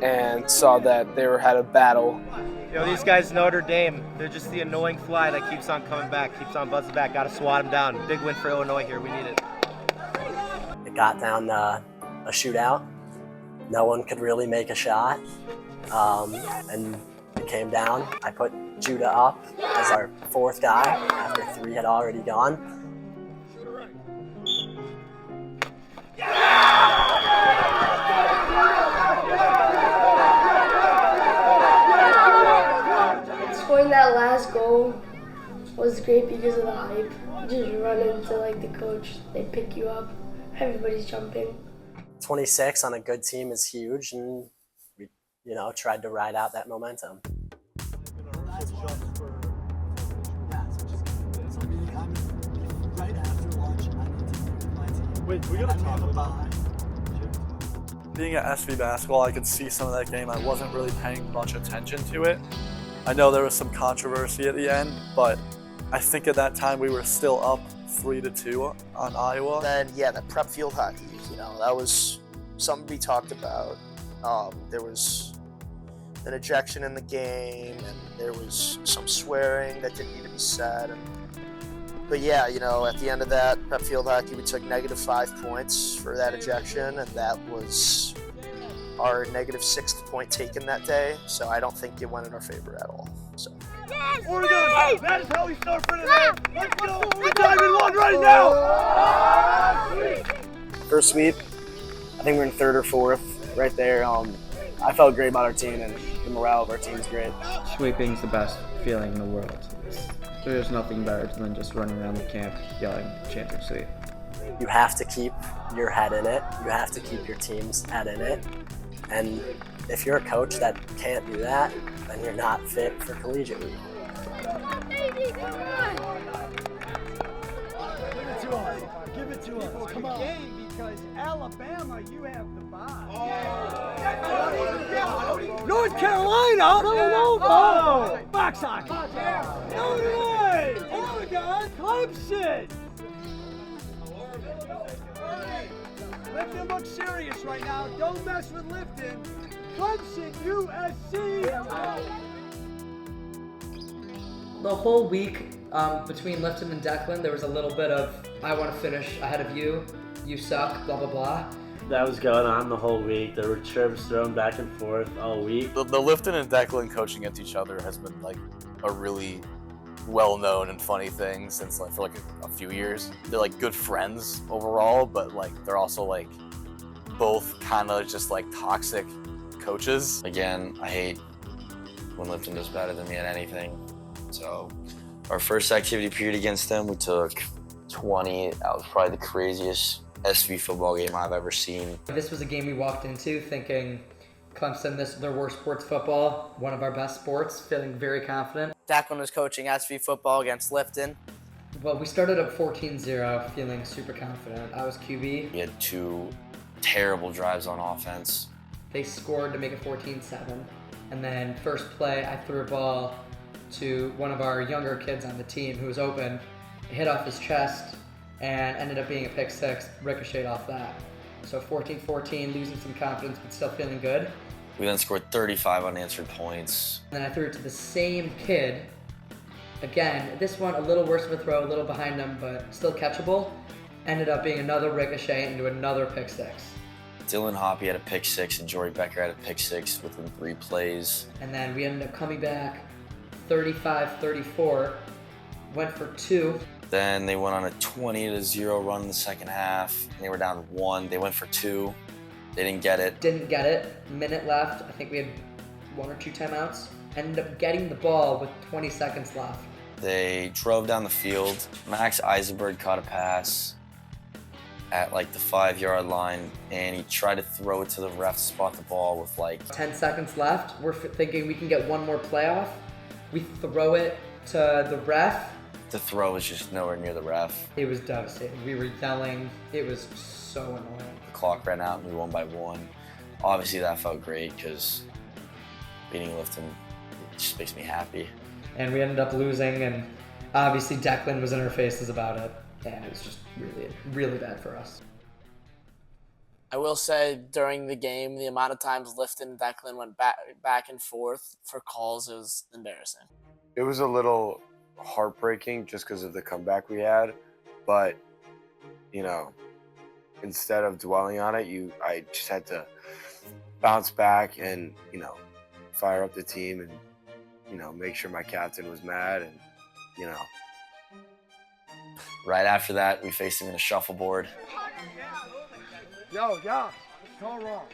and saw that they had a battle. You know, these guys, Notre Dame, they're just the annoying fly that keeps on coming back, keeps on buzzing back. Got to swat them down. Big win for Illinois here. We need it. It got down a shootout. No one could really make a shot. And it came down. I put Judah up as our 4th guy after 3 had already gone. Scoring that last goal was great because of the hype. You just run into like the coach, they pick you up, everybody's jumping. 26 on a good team is huge, and we, tried to ride out that momentum. Wait, we gotta talk about being at SV basketball. I could see some of that game. I wasn't really paying much attention to it. I know there was some controversy at the end, but I think at that time we were still up 3-2 on Iowa. Then yeah, that prep field hockey, that was something we talked about. There was an ejection in the game, and there was some swearing that didn't need to be said. But yeah, at the end of that prep field hockey, we took -5 points for that ejection, and that was our -6th point taken that day. So I don't think it went in our favor at all. So. Oregon, that is how we start for today. Let's go. We're diving one right now. First sweep, I think we're in 3rd or 4th, right there. I felt great about our team, and the morale of our team is great. Sweeping's the best feeling in the world. There's nothing better than just running around the camp yelling, chanting sweep. You have to keep your head in it. You have to keep your team's head in it. And if you're a coach that can't do that, then you're not fit for Collegiate week. Give it to us. Come on. Because Alabama, you have the bye. North Carolina, Villanova, box hockey. Notre, Oregon, Clemson. Lifton looks serious right now. Don't mess with Lifton. Clemson, USC. The whole week between Lifton and Declan, there was a little bit of, I want to finish ahead of you, you suck, blah, blah, blah. That was going on the whole week. There were chirps thrown back and forth all week. The Lifton and Declan coaching against each other has been like a really well-known and funny thing since for like a few years. They're like good friends overall, but like they're also like both kind of just like toxic coaches. Again, I hate when Lifton does better than me at anything. So our first activity period against them, we took 20. That was probably the craziest SV football game I've ever seen. This was a game we walked into thinking Clemson, this is their worst sports football, one of our best sports, feeling very confident. Declan was coaching SV football against Lifton. Well, we started up 14-0, feeling super confident. I was QB. We had 2 terrible drives on offense. They scored to make it 14-7. And then first play, I threw a ball to one of our younger kids on the team who was open. It hit off his chest and ended up being a pick 6, ricocheted off that. So 14-14, losing some confidence, but still feeling good. We then scored 35 unanswered points. And then I threw it to the same kid. Again, this one a little worse of a throw, a little behind him, but still catchable. Ended up being another ricochet into another pick 6. Dylan Hoppy had a pick 6 and Jory Becker had a pick 6 within 3 plays. And then we ended up coming back 35-34, went for 2. Then they went on a 20-0 run in the second half. And they were down 1. They went for 2. They didn't get it. Didn't get it. Minute left. I think we had 1 or 2 timeouts. Ended up getting the ball with 20 seconds left. They drove down the field. Max Eisenberg caught a pass at like the 5-yard line, and he tried to throw it to the ref to spot the ball with like 10 seconds left. We're thinking we can get 1 more playoff. We throw it to the ref. The throw was just nowhere near the ref. It was devastating. We were yelling. It was so annoying. The clock ran out and we won by 1. Obviously that felt great because beating Lifton just makes me happy. And we ended up losing, and obviously Declan was in our faces about it. And it was just really, really bad for us. I will say during the game, the amount of times Lifton and Declan went back and forth for calls, it was embarrassing. It was a little heartbreaking just because of the comeback we had, but instead of dwelling on it, I just had to bounce back and fire up the team and make sure my captain was mad and Right after that, we faced him in a shuffleboard. Yo, it's all wrong.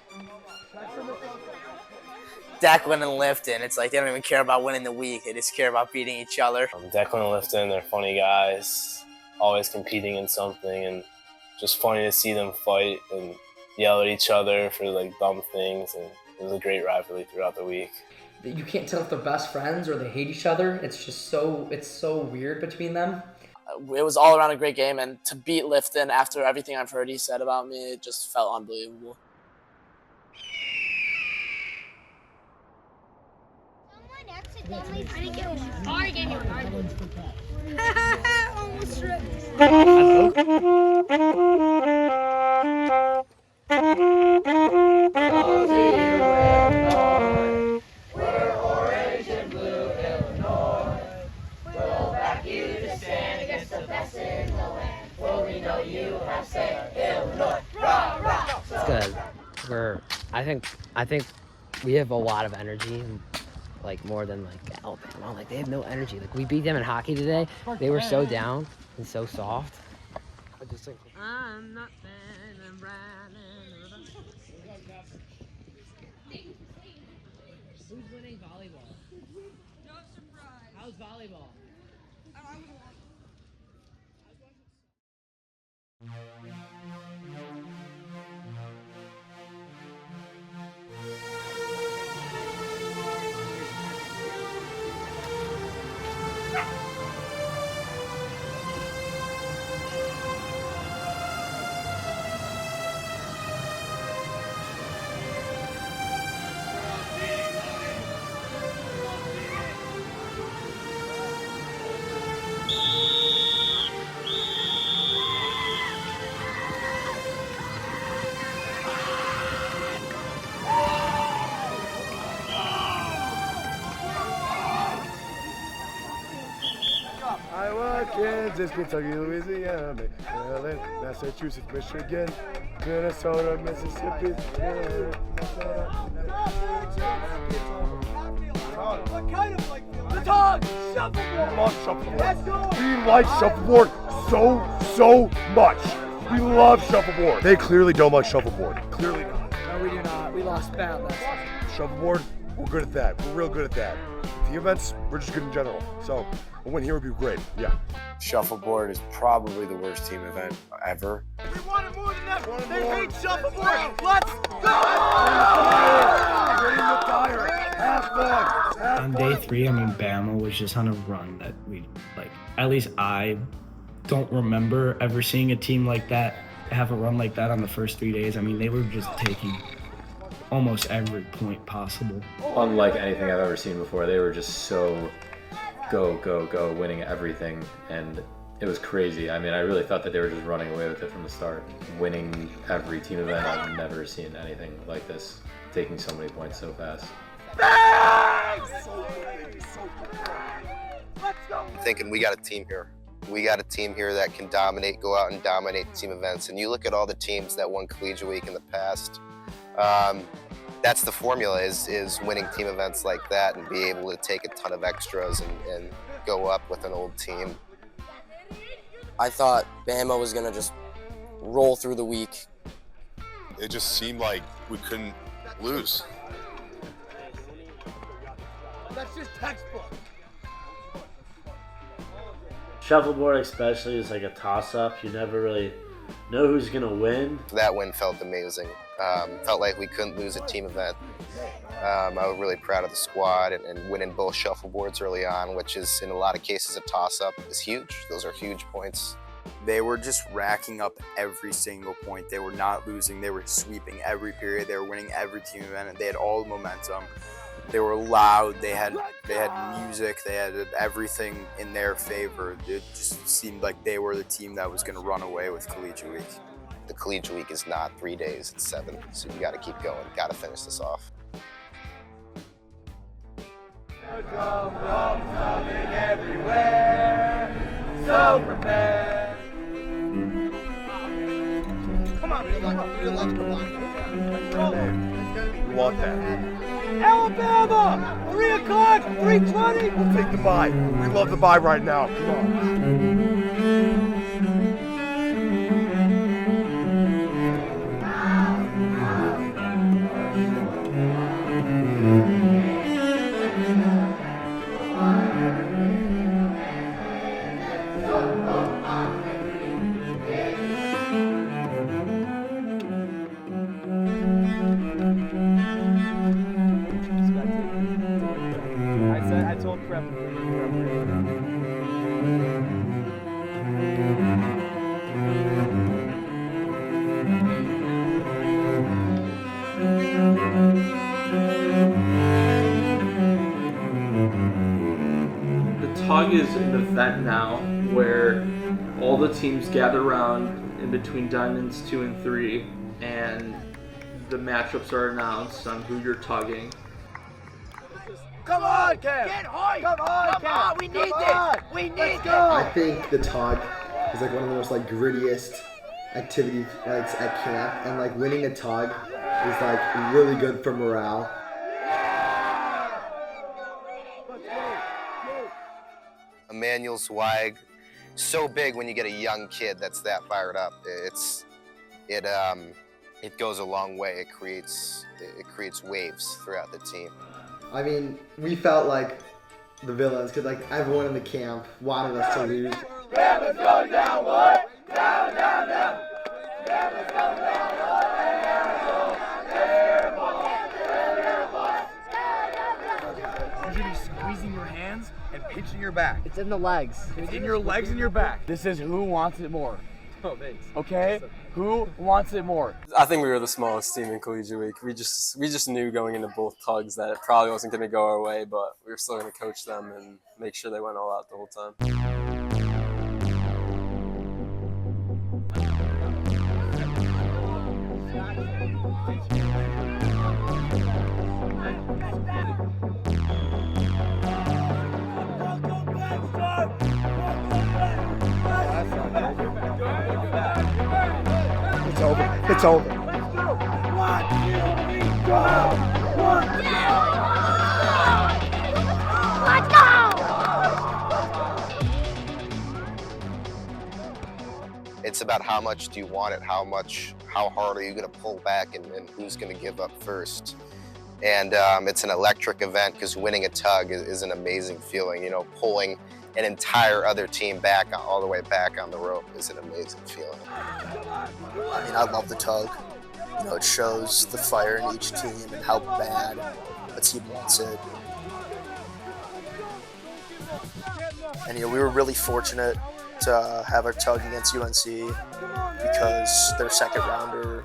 Declan and Lifton, it's like they don't even care about winning the week. They just care about beating each other. Declan and Lifton, they're funny guys, always competing in something, and just funny to see them fight and yell at each other for like dumb things, and it was a great rivalry throughout the week. You can't tell if they're best friends or they hate each other. It's just so weird between them. It was all around a great game, and to beat Lifton after everything I've heard he said about me, it just felt unbelievable. I didn't get one. Oh, I gave you one. Almost tripped. We're orange and blue, Illinois. We'll back you to stand against the best in the land. For we know you have said Illinois. Rah, rah. It's good. I think we have a lot of energy. Like more than like Alabama. Like they have no energy. Like we beat them in hockey today. They were so down and so soft. I just think I'm not Who's winning volleyball? No surprise. How's volleyball? Kansas, Kentucky, Louisiana, Maryland, Massachusetts, Michigan, Minnesota, Mississippi. What kind of like the dog? Shuffleboard. We love shuffleboard. Let's go. We like shuffleboard so much. We love shuffleboard. They clearly don't like shuffleboard. Clearly not. No, we do not. We lost bad last time. Shuffleboard, we're good at that. We're real good at that. The events, we're just good in general. So a win here would be great. Yeah. Shuffleboard is probably the worst team event ever. We wanted more than that. They hate shuffleboard. Let's go! On day 3, Bama was just on a run that we, at least I don't remember ever seeing a team like that have a run like that on the first 3 days. They were just taking almost every point possible. Unlike anything I've ever seen before, they were just so go, winning everything, and it was crazy. I really thought that they were just running away with it from the start. Winning every team event, I've never seen anything like this, taking so many points so fast. I'm thinking we got a team here. We got a team here that can dominate, go out and dominate team events. And you look at all the teams that won Collegiate Week in the past, that's the formula, is winning team events like that and be able to take a ton of extras and go up with an old team. I thought Bama was going to just roll through the week. It just seemed like we couldn't lose. That's just textbook. Shuffleboard especially is like a toss-up. You never really know who's going to win. That win felt amazing. Felt like we couldn't lose a team event. I was really proud of the squad, and winning both shuffleboards early on, which is in a lot of cases a toss-up, is huge. Those are huge points. They were just racking up every single point. They were not losing. They were sweeping every period. They were winning every team event, and they had all the momentum. They were loud. They had music. They had everything in their favor. It just seemed like they were the team that was going to run away with Collegiate Week. The Collegiate Week is not 3 days, it's 7. So you got to keep going. Got to finish this off. Coming everywhere, so prepared. Come on, We want that. Alabama, 3 o'clock, 3:20. We'll take the bye. We love the bye right now. Come on. Tug is an event now where all the teams gather around in between diamonds 2 and 3, and the matchups are announced on who you're tugging. Come on, Cam! Get hype! Come on, we need this! We need this! I think the tug is like one of the most like grittiest activities like at camp, and like winning a tug is like really good for morale. Emmanuel Zweig, so big when you get a young kid that's that fired up. It goes a long way. It creates waves throughout the team. I mean, we felt like the villains because like everyone in the camp wanted us to lose. Grandma's going down, what? Down, down, down. Grandma's going down, what? You should be squeezing your hands and pinching your back. It's in the legs. It's in your legs and your back. This is who wants it more. Oh, thanks. Okay? Who wants it more? I think we were the smallest team in Collegiate Week. We just knew going into both tugs that it probably wasn't going to go our way, but we were still going to coach them and make sure they went all out the whole time. It's over. Let's go! 1, 2, 3, go! 1, 2, 3, let's go! It's about how much do you want it, how hard are you going to pull back, and who's going to give up first. And it's an electric event because winning a tug is an amazing feeling. You know, pulling an entire other team back all the way back on the rope is an amazing feeling. I mean, I love the tug. You know, it shows the fire in each team and how bad a team wants it. And you know, we were really fortunate to have our tug against UNC because their second rounder,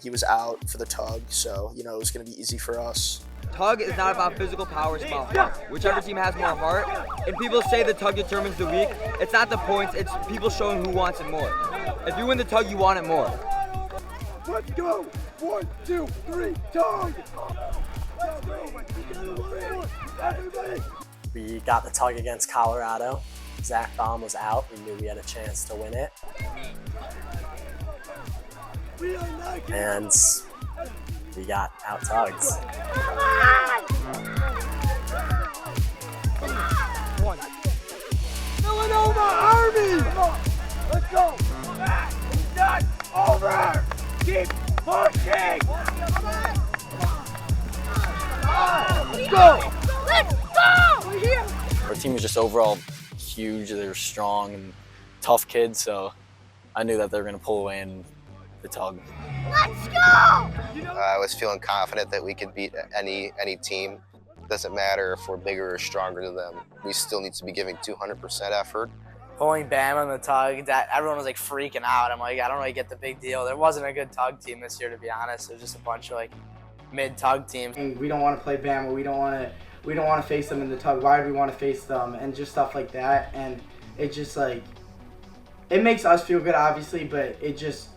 he was out for the tug, so you know it was going to be easy for us. Tug is not about physical power, it's about heart. Whichever team has more heart. And people say the tug determines the week. It's not the points, it's people showing who wants it more. If you win the tug, you want it more. Let's go! 1, 2, 3, tug! We got the tug against Colorado. Zach Baum was out. We knew we had a chance to win it. And we got out tugs. Villanova Army! Come on, let's go! Back, done, over! Keep pushing! Let's go! Let's go! We're here! Our team was just overall huge. They were strong and tough kids, so I knew that they were going to pull away in the tug. Let's go! I was feeling confident that we could beat any team. Doesn't matter if we're bigger or stronger than them. We still need to be giving 200% effort. Pulling Bam on the tug, that everyone was like freaking out. I'm like, I don't really get the big deal. There wasn't a good tug team this year, to be honest. It was just a bunch of like mid-tug teams. And we don't want to play Bama. We don't want to face them in the tug. Why do we want to face them? And just stuff like that. And it just like, it makes us feel good, obviously, but it just,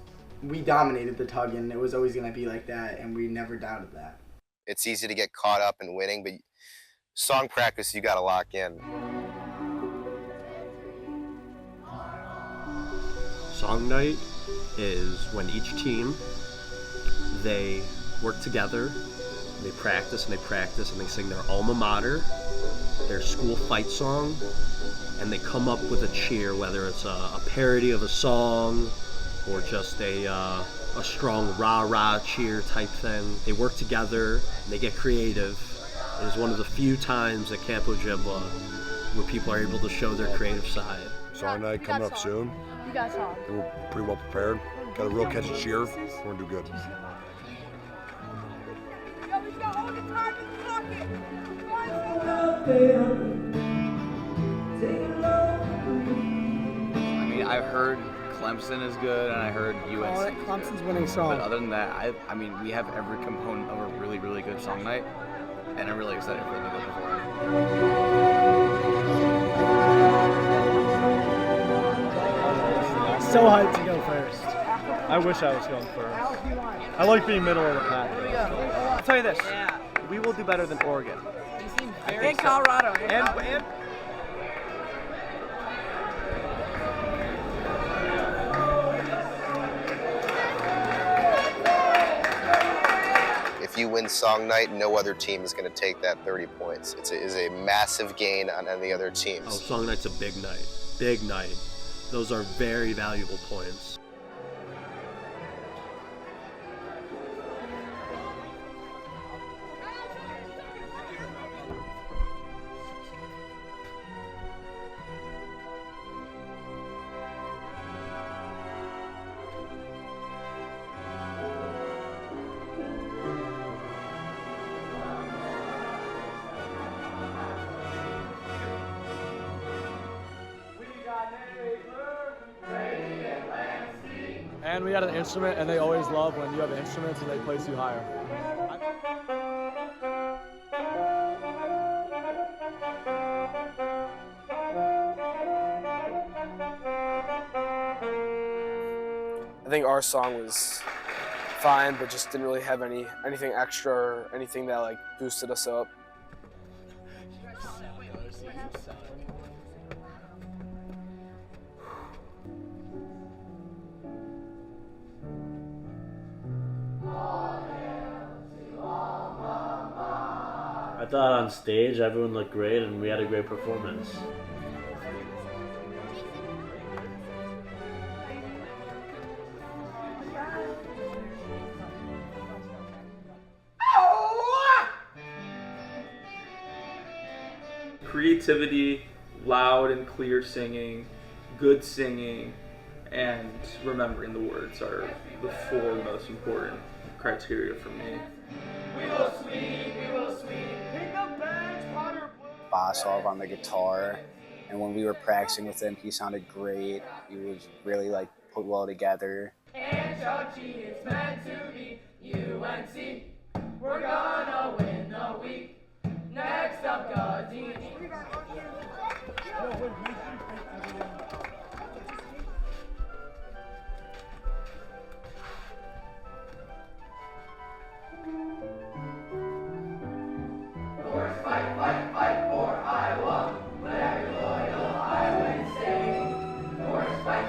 we dominated the tug, and it was always going to be like that, and we never doubted that. It's easy to get caught up in winning, but song practice you got to lock in. Song night is when each team, they work together, they practice and they practice and they sing their alma mater, their school fight song, and they come up with a cheer, whether it's a parody of a song or just a strong rah-rah cheer type thing. They work together and they get creative. It is one of the few times at Camp Ojibwa where people are able to show their creative side. Song night coming up soon. You got song. We're pretty well prepared. Got a real catchy cheer. We're gonna do good. I mean, I've heard Clemson is good, and I heard UNC. Clemson's winning song. But other than that, I mean, we have every component of a really, really good song night, and I'm really excited for what they're looking for. so hyped to go first. I wish I was going first. I like being middle of the pack. I'll tell you this. We will do better than Oregon. And Colorado. And If you win song night, no other team is going to take that 30 points. It is a massive gain on any other teams. Oh, song night's a big night. Big night. Those are very valuable points. And we had an instrument, and they always love when you have instruments and they place you higher. I think our song was fine, but just didn't really have anything extra or anything that like boosted us up. I thought on stage everyone looked great and we had a great performance. Creativity, loud and clear singing, good singing, and remembering the words are the four most important criteria for me. We will sweep, pick up bags, Potter. Basov on the guitar, and when we were practicing with him, he sounded great. He was really like put well together. And Chachi is meant to be UNC. We're gonna win the week. Next up, Godini. Fight for Iowa. Let every loyal Iowan stay. North, fight.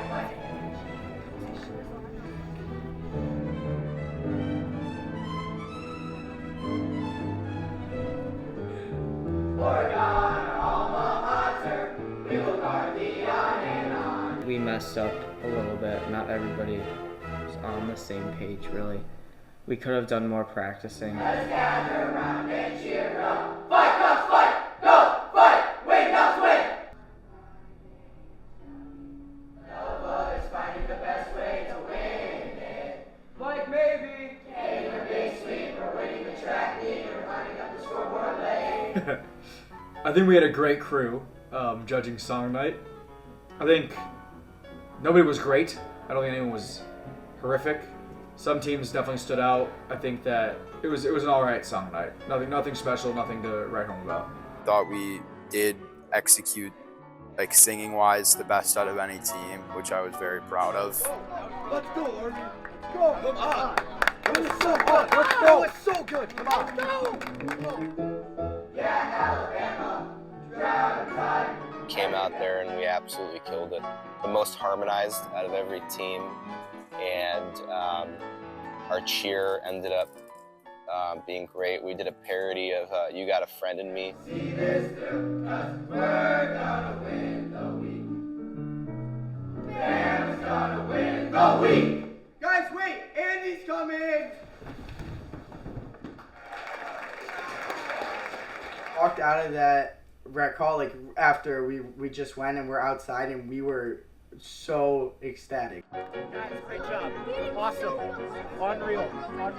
Oregon, our alma mater, we will guard the on and on. We messed up a little bit. Not everybody was on the same page, really. We could have done more practicing. Let's gather around and cheer up. Fight, Cubs, fight! Go, fight! Win, Cubs, win! Nova is finding the best way to win it. Like maybe getting a big sweep or winning the track meet or climbing up the scoreboard lane. I think we had a great crew judging song night. I think nobody was great. I don't think anyone was horrific. Some teams definitely stood out. I think that it was an all right song night. Nothing special, nothing to write home about. Thought we did execute, like singing wise, the best out of any team, which I was very proud of. Let's go, Arby. Let's go. Come on. It was so good. Let's go. It was so good. Come on. Let's go. Yeah, Alabama. Drive. Came out there and we absolutely killed it. The most harmonized out of every team, and our cheer ended up being great. We did a parody of You Got a Friend in Me. See this through, 'cause we're gonna win the week. Bam's gonna win the week. Guys, wait, Andy's coming. Walked out of that rec hall like after we just went and we're outside and we were so ecstatic. Guys, great job. Awesome. Unreal, guys.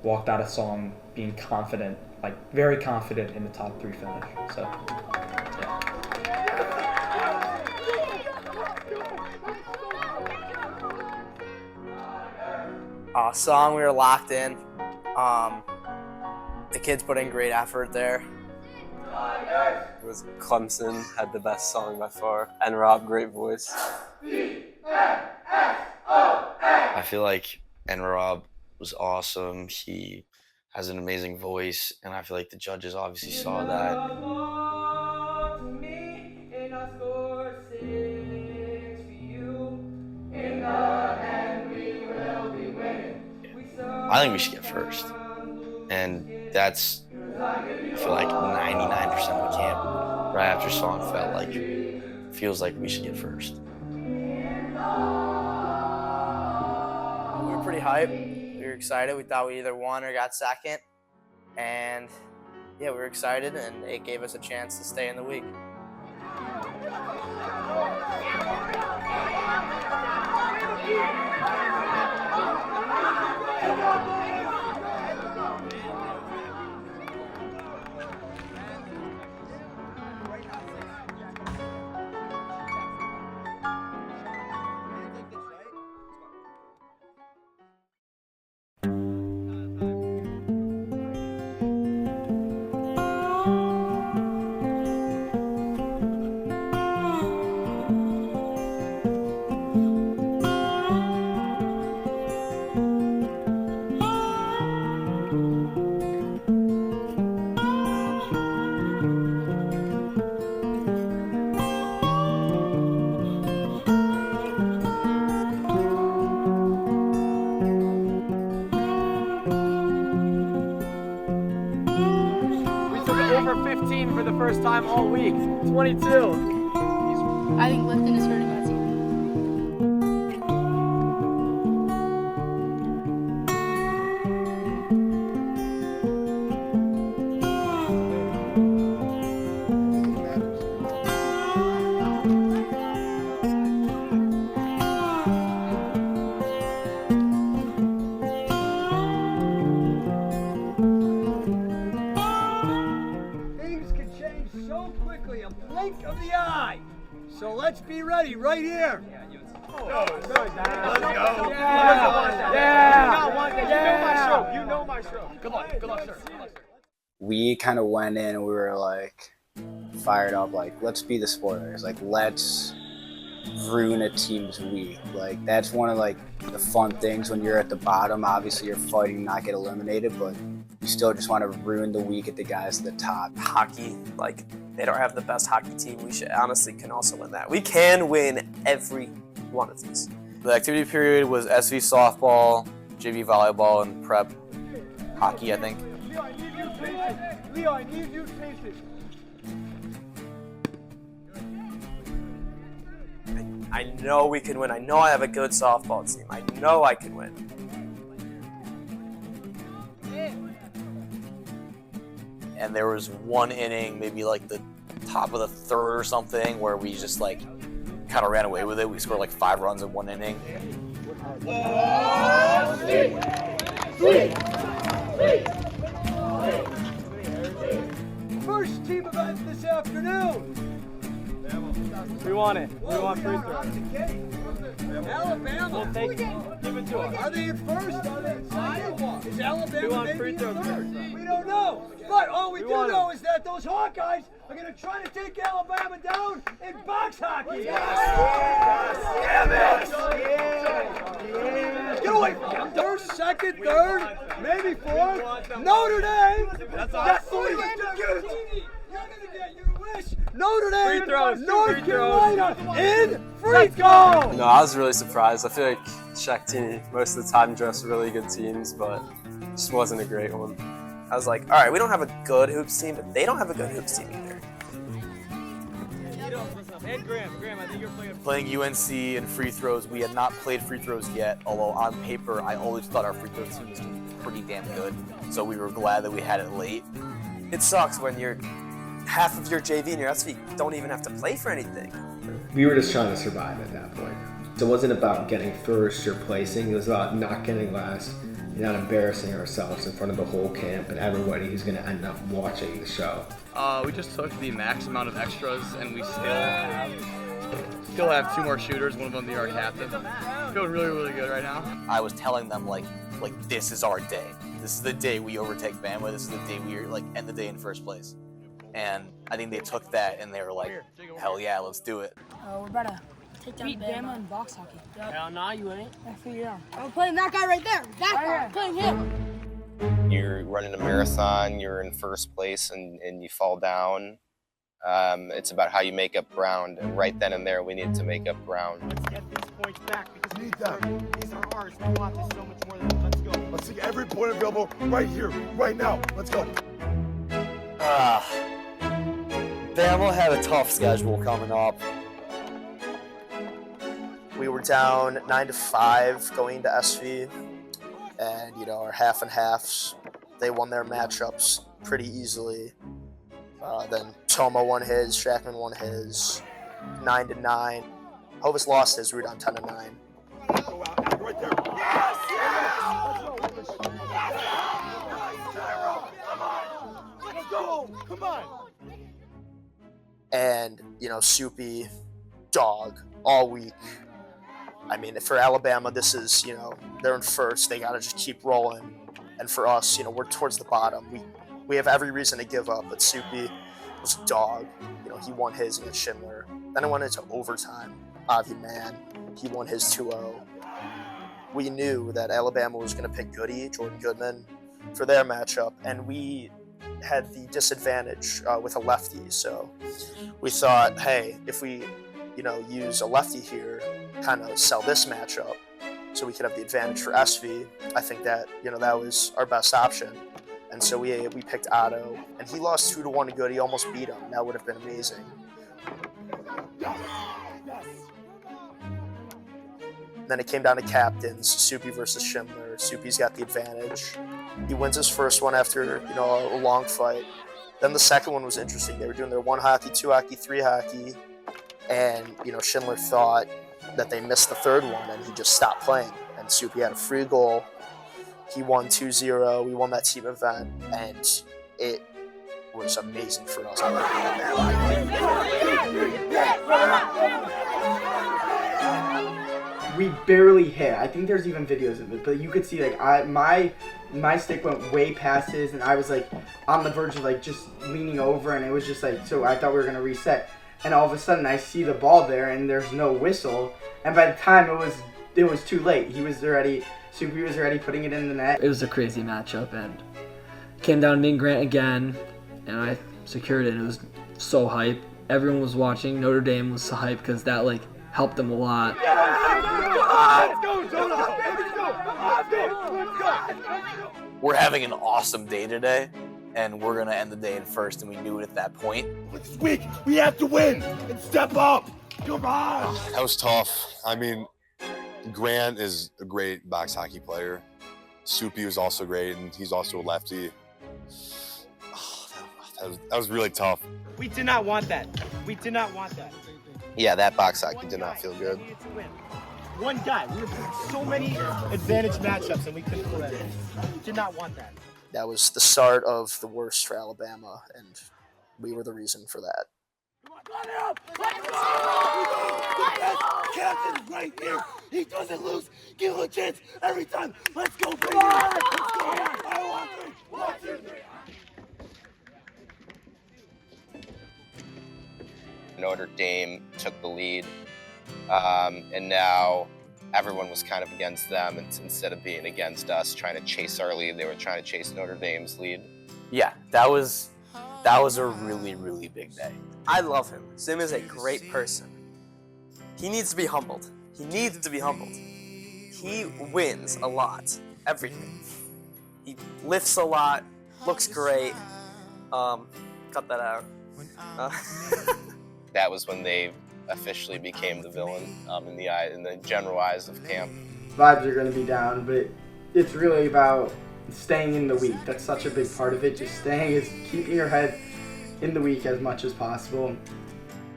Walked out of song being confident, like very confident in the top 3 finish. So Song, we were locked in. The kids put in great effort there. It was Clemson, had the best song by far, and Rob, great voice. I feel like Rob was awesome. He has an amazing voice, and I feel like the judges obviously saw that. I think we should get first, and that's, I feel like 99% of the camp right after song feels like we should get first. We were pretty hyped. We were excited. We thought we either won or got second, and yeah, we were excited, and it gave us a chance to stay in the week. Over 15 for the first time all week. 22. I think lifting is hurting my team. Of the eye. So let's be ready right here. Let's go. Yeah. You know my stroke. Good luck, sir. We kind of went in and we were like fired up, like, let's be the spoilers. Like, let's ruin a team's week. Like, that's one of like the fun things when you're at the bottom. Obviously you're fighting to not get eliminated, but you still just want to ruin the week at the guys at the top. Hockey, like, they don't have the best hockey team. We honestly can also win that. We can win every one of these. The activity period was SV softball, JV volleyball, and prep hockey, I think. Leo, I need you to taste it. I know we can win. I know I have a good softball team. I know I can win. And there was one inning, maybe like the top of the third or something, where we just like kind of ran away with it. We scored like 5 runs in one inning. First team events this afternoon. We want it. We want free throws. Alabama. We'll take it. Give it to us. Are they in first? Are they in Iowa? Is Alabama maybe in third? We don't know. But all we do know is that those Hawkeyes are going to try to take Alabama down in box hockey. Yes! Get away from them. First, second, third, maybe fourth. Notre Dame. That's all you get. You're going to get your wish. Notre Dame, North Carolina in free throw. No, I was really surprised. I feel like Czech team most of the time dressed really good teams, but it just wasn't a great one. I was like, all right, we don't have a good hoops team, but they don't have a good hoops team either. And Graham, I think you're Playing UNC in free throws, we had not played free throws yet, although on paper, I always thought our free throw team was pretty damn good. So we were glad that we had it late. It sucks when you're half of your JV and your SV don't even have to play for anything. We were just trying to survive at that point. So it wasn't about getting first or placing, it was about not getting last and not embarrassing ourselves in front of the whole camp and everybody who's going to end up watching the show. We just took the max amount of extras and we still Still have 2 more shooters, one of them our captain. Feeling really, really good right now. I was telling them like this is our day. This is the day we overtake Bama. This is the day we end the day in first place. And I think they took that and they were like, hell yeah, let's do it. We're about to take down Bama in box hockey. Hell no, you ain't. I figured out. I'm playing that guy right there. That guy. I'm playing him. You're running a marathon, you're in first place, and you fall down. It's about how you make up ground, and right then and there, we need to make up ground. Let's get these points back because these are ours. We want this so much more than them. Let's go. Let's see every point available right here, right now. Let's go. Bama had a tough schedule coming up. We were down 9-5 going to SV, and our half and halves, they won their matchups pretty easily. Then Toma won his, Shackman won his, 9-9. Hovis lost his, we were down 10-9. Right there. Yes! Let's go. Come on. And, Soupy, dog, all week. I mean, for Alabama, this is, they're in first. They got to just keep rolling. And for us, we're towards the bottom. We have every reason to give up, but Soupy was dog. He won his against Schindler. Then it went into overtime. Avi Man, he won his 2-0. We knew that Alabama was going to pick Goody, Jordan Goodman, for their matchup, and we had the disadvantage with a lefty. So we thought, hey, if we, use a lefty here, kind of sell this matchup, so we could have the advantage for SV. I think that that was our best option. And so we picked Otto, and he lost 2-1 to Goody. He almost beat him. That would have been amazing. Then it came down to captains, Soupy versus Schindler. Soupy's got the advantage. He wins his first one after a long fight. Then the second one was interesting. They were doing their 1 hockey, 2 hockey, 3 hockey, and Schindler thought that they missed the third one, and he just stopped playing. And Soupy had a free goal. He won 2-0. We won that team event, and it was amazing for us. We barely hit. I think there's even videos of it, but you could see my stick went way past his, and I was on the verge of just leaning over, and it was just so I thought we were gonna reset, and all of a sudden I see the ball there, and there's no whistle, and by the time it was too late. Soupy was already putting it in the net. It was a crazy matchup, and came down to me and Grant again, and I secured it. It was so hype. Everyone was watching. Notre Dame was so hype because that helped them a lot. Let's go, Jonah. Let's go. We're having an awesome day today, and we're gonna end the day in first, and we knew it at that point. This week we have to win and step up. Come on. That was tough. I mean, Grant is a great box hockey player. Soupy was also great, and he's also a lefty. That was really tough. We did not want that. Yeah, that box hockey did not feel good. One guy. We were so many advantage matchups, and we couldn't pull that in. We did not want that. That was the start of the worst for Alabama, and we were the reason for that. Captain's right here. He doesn't lose. Give him a chance every time. Let's go, baby. Let's go. I want 3. 1, 2, 3. Notre Dame took the lead, and now everyone was kind of against them, and instead of being against us, trying to chase our lead, they were trying to chase Notre Dame's lead. Yeah, that was a really, really big day. I love him. Sim is a great person. He needs to be humbled. He wins a lot. Everything. He lifts a lot, looks great. Cut that out. That was when they officially became the villain in the general eyes of camp. Vibes are going to be down, but it's really about staying in the week. That's such a big part of it. Just keeping your head in the week as much as possible.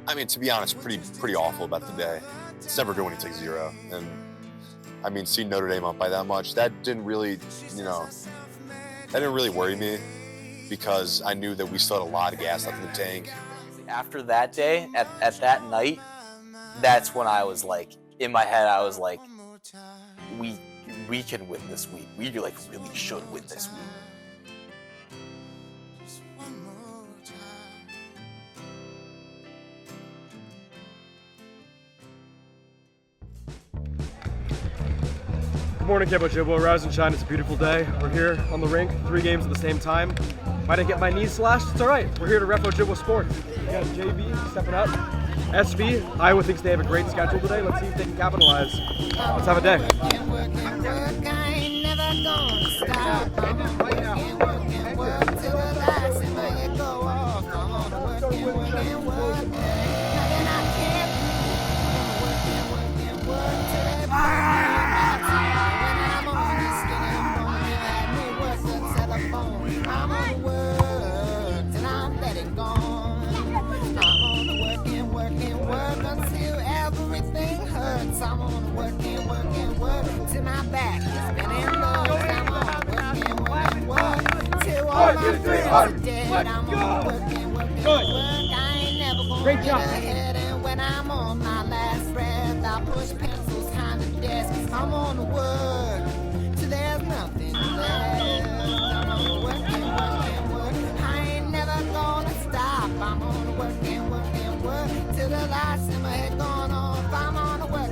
I mean, to be honest, pretty awful about the day. It's never good when you take 0. And I mean, seeing Notre Dame up by that much, that didn't really worry me because I knew that we still had a lot of gas left in the tank. After that day, at that night, that's when I was like, in my head, I was like, we can win this week. We like really should win this week. Good morning, Camp Ojibwa. Rise and shine. It's a beautiful day. We're here on the rink, 3 games at the same time. Might I get my knees slashed? It's all right. We're here to rep Ojibwa sports. We got JV stepping up. SV, Iowa thinks they have a great schedule today. Let's see if they can capitalize. Let's have a day. I'm on work till my back is spinning low. I'm on work till all my friends are dead. I'm on work. I ain't never gonna get ahead. And when I'm on my last breath, I push pencils behind the desk. I'm on work till there's nothing left. I'm on work. I ain't never gonna stop. I'm on work till the lights in my head gone off. I'm on work.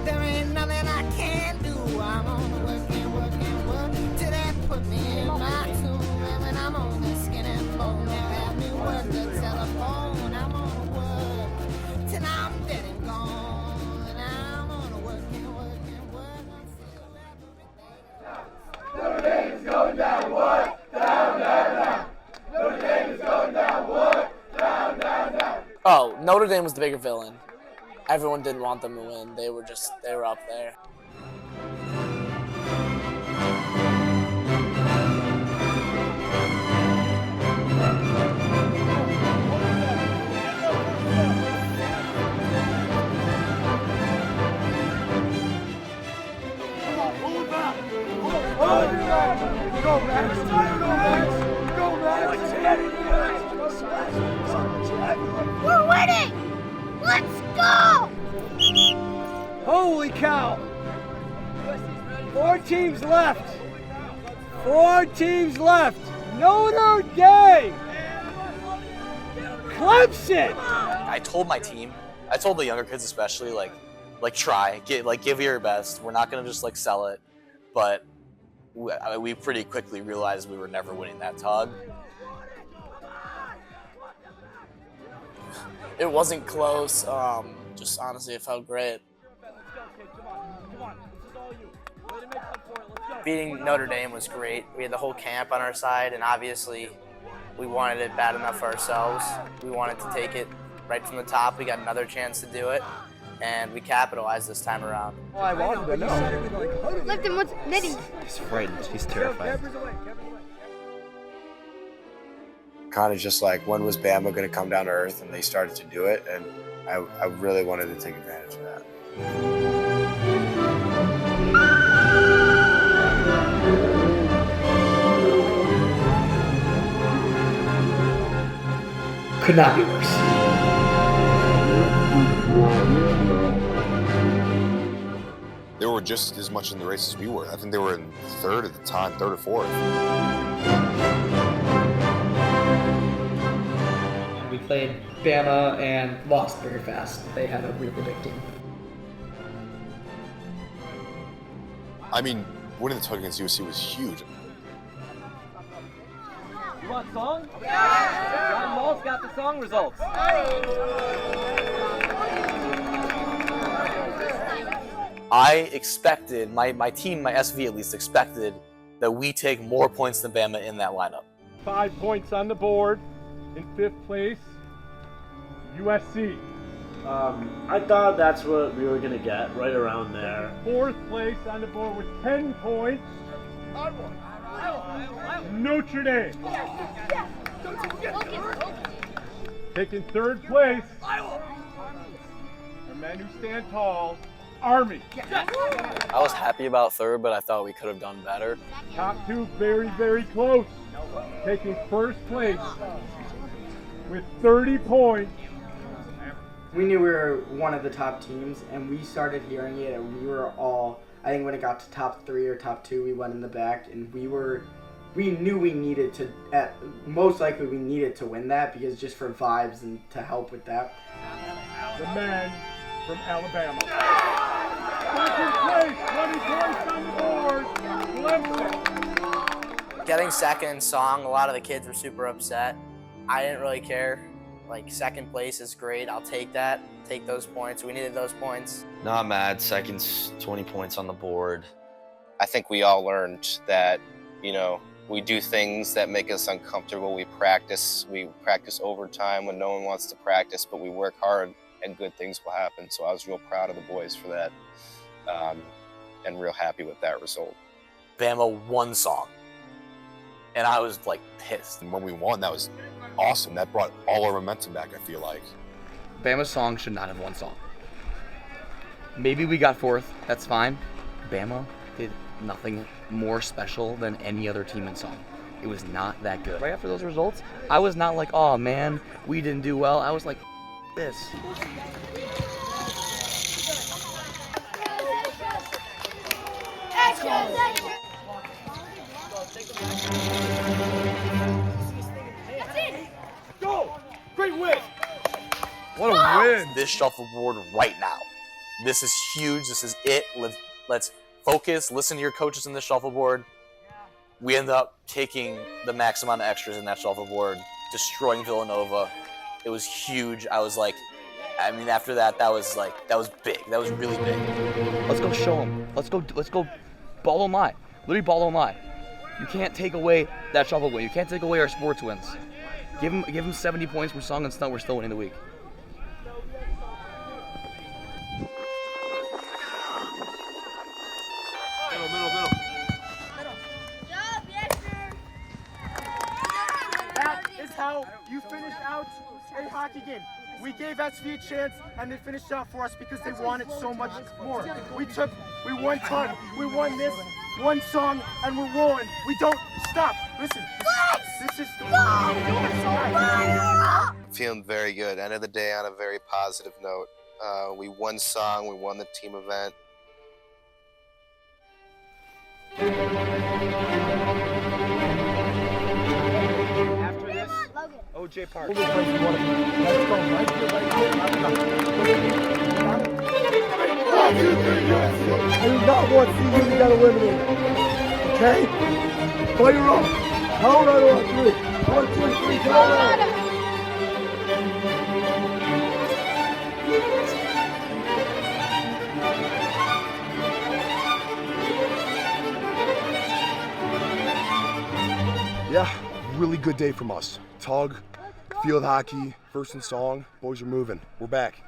There ain't nothing I can do. I'm on work till they put me in my tomb. And when I'm on the skin and bone, they have me work the telephone. I'm on work till I'm dead and gone. And I'm on work. Notre Dame is going down, what? Down, down, down. Notre Dame is going down, what? Down, down, down. Oh, Notre Dame was the bigger villain. Everyone didn't want them to win. They were up there. Go, Max! We're winning! Let's go! Holy cow! 4 teams left. 4 teams left. Notre Dame. Clemson. I told my team, I told the younger kids especially, like try, give your best. We're not gonna just like sell it, but we pretty quickly realized we were never winning that tug. It wasn't close. Just honestly, it felt great. Beating Notre Dame was great. We had the whole camp on our side, and obviously we wanted it bad enough for ourselves. We wanted to take it right from the top. We got another chance to do it, and we capitalized this time around. Well, I wanted to know. Lift him, what's knitting? He's frightened. He's terrified. Kind of just like, when was Bama going to come down to earth? And they started to do it, and I really wanted to take advantage of that. Could not be worse. They were just as much in the race as we were. I think they were in third at the time, third or fourth. We played Bama and lost very fast. They had a really big team. I mean, winning the tug against USC was huge. You want song? Yeah! John Wall's got the song results. I expected, my team, my SV at least, expected that we take more points than Bama in that lineup. 5 points on the board. In 5th place, USC. I thought that's what we were going to get, right around there. 4th place on the board with 10 points, Notre Dame. Taking 3rd place, and men who stand tall, Army. I was happy about 3rd, but I thought we could have done better. Top 2 very, very close. Taking 1st place with 30 points, we knew we were one of the top teams, and we started hearing it, and we were all, I think when it got to top 3 or top 2, we went in the back, and we knew we needed to, most likely we needed to win that, because just for vibes and to help with that. The man from Alabama. Second place, 20 points on the board, Linsey. Getting second in song, a lot of the kids were super upset. I didn't really care. Like, second place is great. I'll take that. Take those points. We needed those points. Not mad. Second's 20 points on the board. I think we all learned that, we do things that make us uncomfortable. We practice overtime when no one wants to practice, but we work hard and good things will happen. So I was real proud of the boys for that, and real happy with that result. Bama won song, and I was like pissed. And when we won, that was awesome. That brought all our momentum back, I feel like. Bama's song should not have won song. Maybe we got 4th, that's fine. Bama did nothing more special than any other team in song. It was not that good. Right after those results, I was not like, oh man, we didn't do well. I was like, this. Go! Great win! What a win! This shuffleboard right now. This is huge. This is it. Let's focus. Listen to your coaches in the shuffleboard. We end up taking the max amount of extras in that shuffleboard, destroying Villanova. It was huge. I was like, after that was big. That was really big. Let's go show them. Let's go ball on lie. Literally ball on lie. You can't take away that shuffleboard. You can't take away our sports wins. Give them 70 points from song and stunt. We're still winning the week. Middle. That is how you finish out a hockey game. We gave SV a chance, and they finished out for us because they wanted so much more. We won Tug, we won this, one song, and we're rolling. We don't stop. Listen, this is Feeling very good. End of the day on a very positive note. We won song, we won the team event. After this, OJ Park. Let's go. Right here. I do not want to see you get eliminated. Okay? Play your own. Colorado on 3. 1, 2, 3, Colorado. Yeah, really good day from us. Tug, field hockey, first and song. Boys are moving. We're back.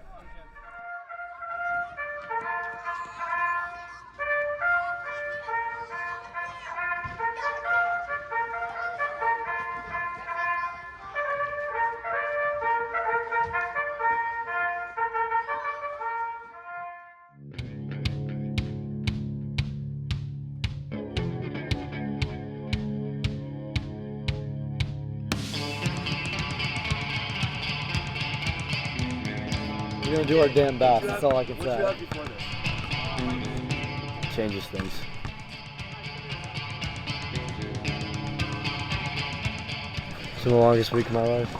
We're gonna do our damn best. That's all I can say. Changes things. It's been the longest week of my life.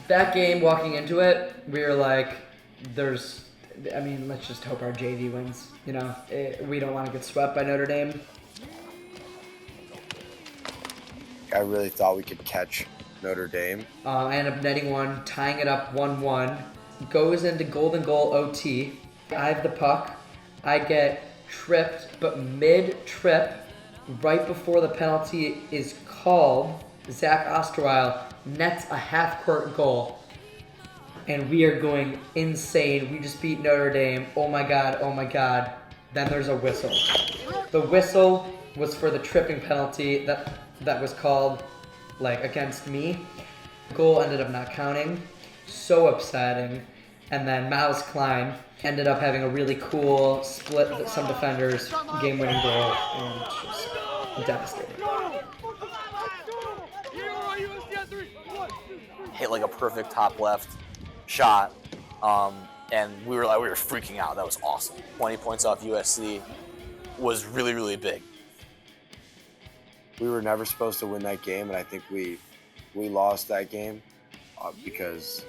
That game, walking into it, we were like, let's just hope our JV wins. We don't want to get swept by Notre Dame. I really thought we could catch Notre Dame. I end up netting one, tying it up 1-1. Goes into golden goal OT. I have the puck. I get tripped, but mid-trip, Right before the penalty is called, Zach Osterweil nets a half-court goal. And we are going insane. We just beat Notre Dame. Oh my God, oh my God. Then there's a whistle. The whistle was for the tripping penalty that was called against me. The goal ended up not counting. So upsetting. And then Miles Klein ended up having a really cool split with some defenders, game-winning goal, and just devastating. Hit like a perfect top left shot, and we were freaking out. That was awesome. 20 points off USC was really, really big. We were never supposed to win that game, and I think we lost that game because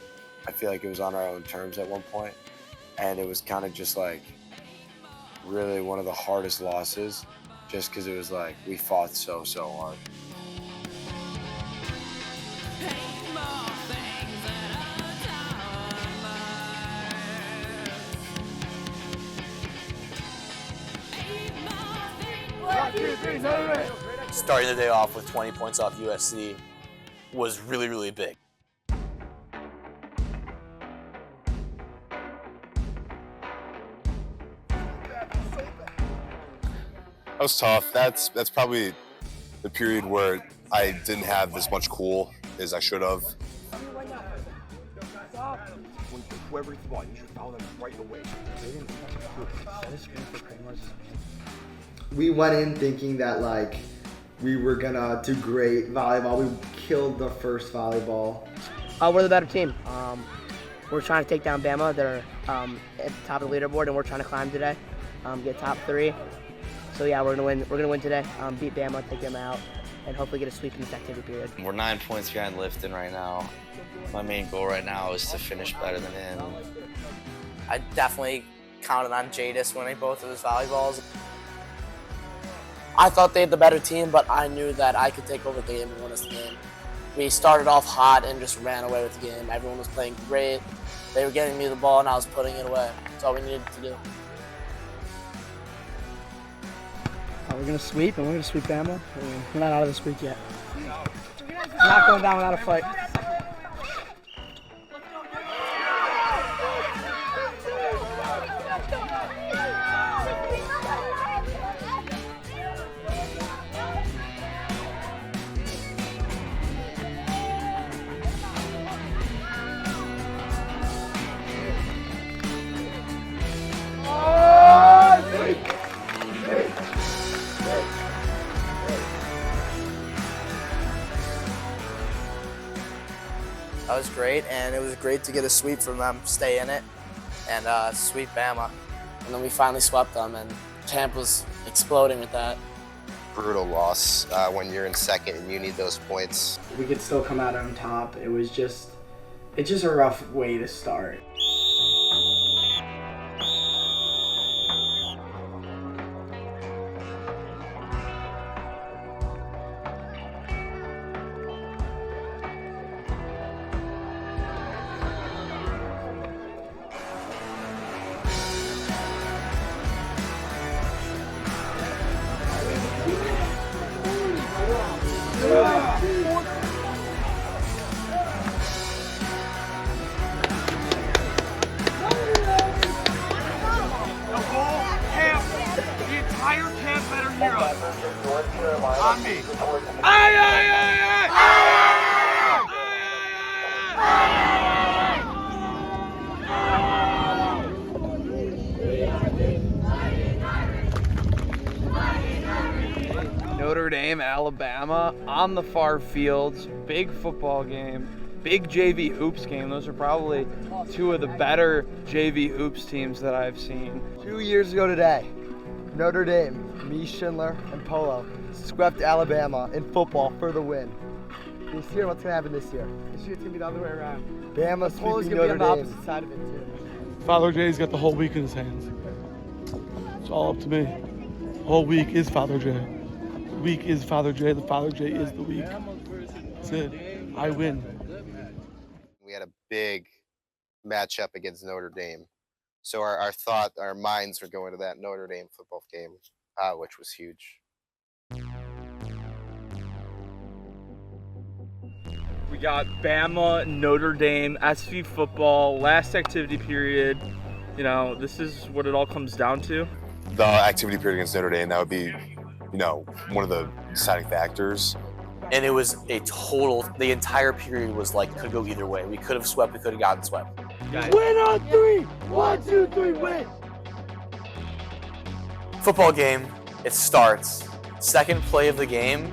I feel like it was on our own terms at one point, and it was kind of just really one of the hardest losses, just because it was we fought so hard. Starting the day off with 20 points off USC was really, really big. That was tough. That's probably the period where I didn't have as much cool as I should have. Whoever you want, you should follow them right away. We went in thinking that we were gonna do great volleyball. We killed the first volleyball. We're the better team. We're trying to take down Bama. They're at the top of the leaderboard, and we're trying to climb today, get top 3. So yeah, we're gonna win. We're gonna win today. Beat Bama, take them out, and hopefully get a sweep in this activity period. We're 9 points behind Lifton right now. My main goal right now is to finish better than him. I definitely counted on Jadis winning both of his volleyballs. I thought they had the better team, but I knew that I could take over the game and win us the game. We started off hot and just ran away with the game. Everyone was playing great. They were getting me the ball and I was putting it away. That's all we needed to do. We're going to sweep, and we're going to sweep Bama. We're not out of this week yet. We're not going down without a fight. That was great, and it was great to get a sweep from them, stay in it, and sweep Bama. And then we finally swept them, and camp was exploding with that. Brutal loss when you're in second and you need those points. We could still come out on top. It's just a rough way to start. On me. Notre Dame, Alabama, on the far fields, big football game, big JV hoops game. Those are probably two of the better JV hoops teams that I've seen. 2 years ago today, Notre Dame, me, Schindler, and Polo swept Alabama in football for the win. This year, what's going to happen this year? This year it's going to be the other way around. Bama Polo's sweeping going to be Notre on the Dame. opposite side of it, too. Father J's got the whole week in his hands. It's all up to me. Whole week is Father J. The week is Father J. The Father J is the week. That's it. I win. We had a big matchup against Notre Dame. So our minds were going to that Notre Dame football game, which was huge. We got Bama, Notre Dame, SV football, last activity period. You know, this is what it all comes down to. The activity period against Notre Dame, that would be, you know, one of the deciding factors. And it was a total, the entire period was like, could go either way. We could have swept, we could have gotten swept. Win on 3! 1, 2, 3, win! Football game, it starts. Second play of the game,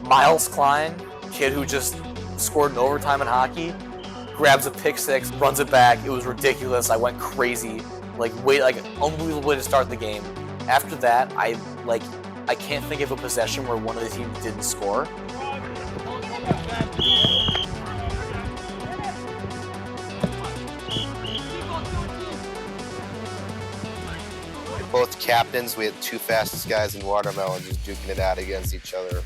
Miles Klein, kid who just scored in overtime in hockey, grabs a pick six, runs it back. It was ridiculous. I went crazy. Unbelievable way to start the game. After that, I can't think of a possession where one of the teams didn't score. Both captains, we had two fastest guys in Watermelon just duking it out against each other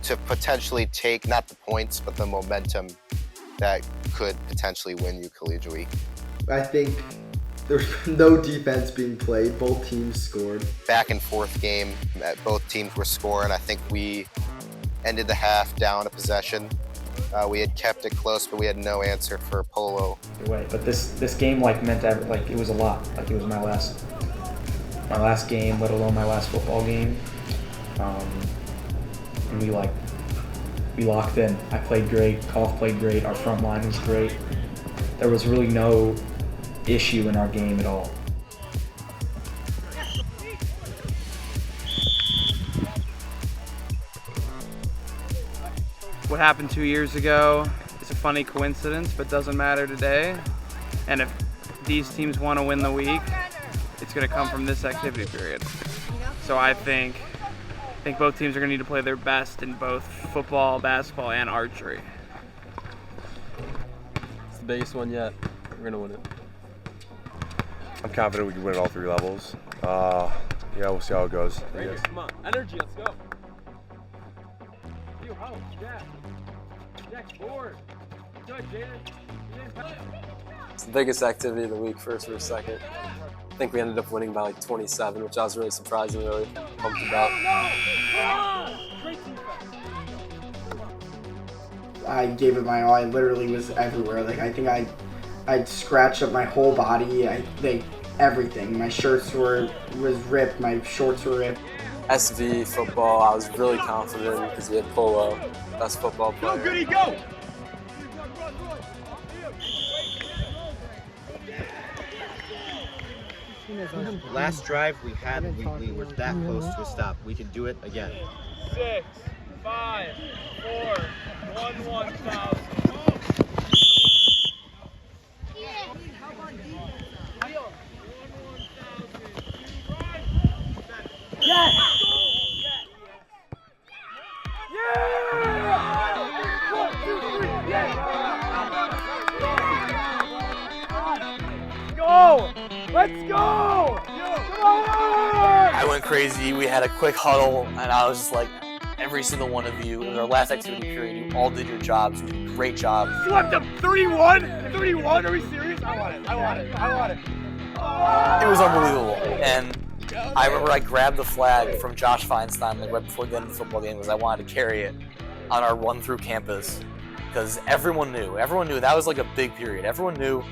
to potentially take not the points but the momentum that could potentially win you Collegiate Week. I think there's no defense being played. Both teams scored. Back and forth game. Both teams were scoring. I think we ended the half down a possession. We had kept it close, but we had no answer for Polo. But this game meant it was a lot. Like it was my last game, let alone my last football game. And we locked in. I played great. Colf played great. Our front line was great. There was really no issue in our game at all. What happened 2 years ago is a funny coincidence, but doesn't matter today. And if these teams want to win the week, it's going to come from this activity period. So I think both teams are going to need to play their best in both football, basketball, and archery. It's the biggest one yet. We're going to win it. I'm confident we can win at all 3 levels. Yeah, we'll see how it goes. Rangers, come on. Energy, let's go. You, House, Jack. Jack, forward. Good, Jaden. It's the biggest activity of the week, first or second. I think we ended up winning by 27, which I was really surprised and really pumped about. I gave it my all. I literally was everywhere. I think I'd scratched up my whole body. Everything. My shirts was ripped. My shorts were ripped. SV football, I was really confident because we had Polo, best football player. Go, Goody, go! Last drive we were that close to a stop. We can do it again. 6, 5, 4, 1, 1, foul. Let's go! Come on! I went crazy. We had a quick huddle, and I was just like, every single one of you, in our last activity period, you all did your jobs. You did a great job. Swept up 31? 31? Are we serious? I want it. It was unbelievable. And I remember I grabbed the flag from Josh Feinstein right before the end of the football game because I wanted to carry it on our run through campus because everyone knew that was like a big period. Everyone knew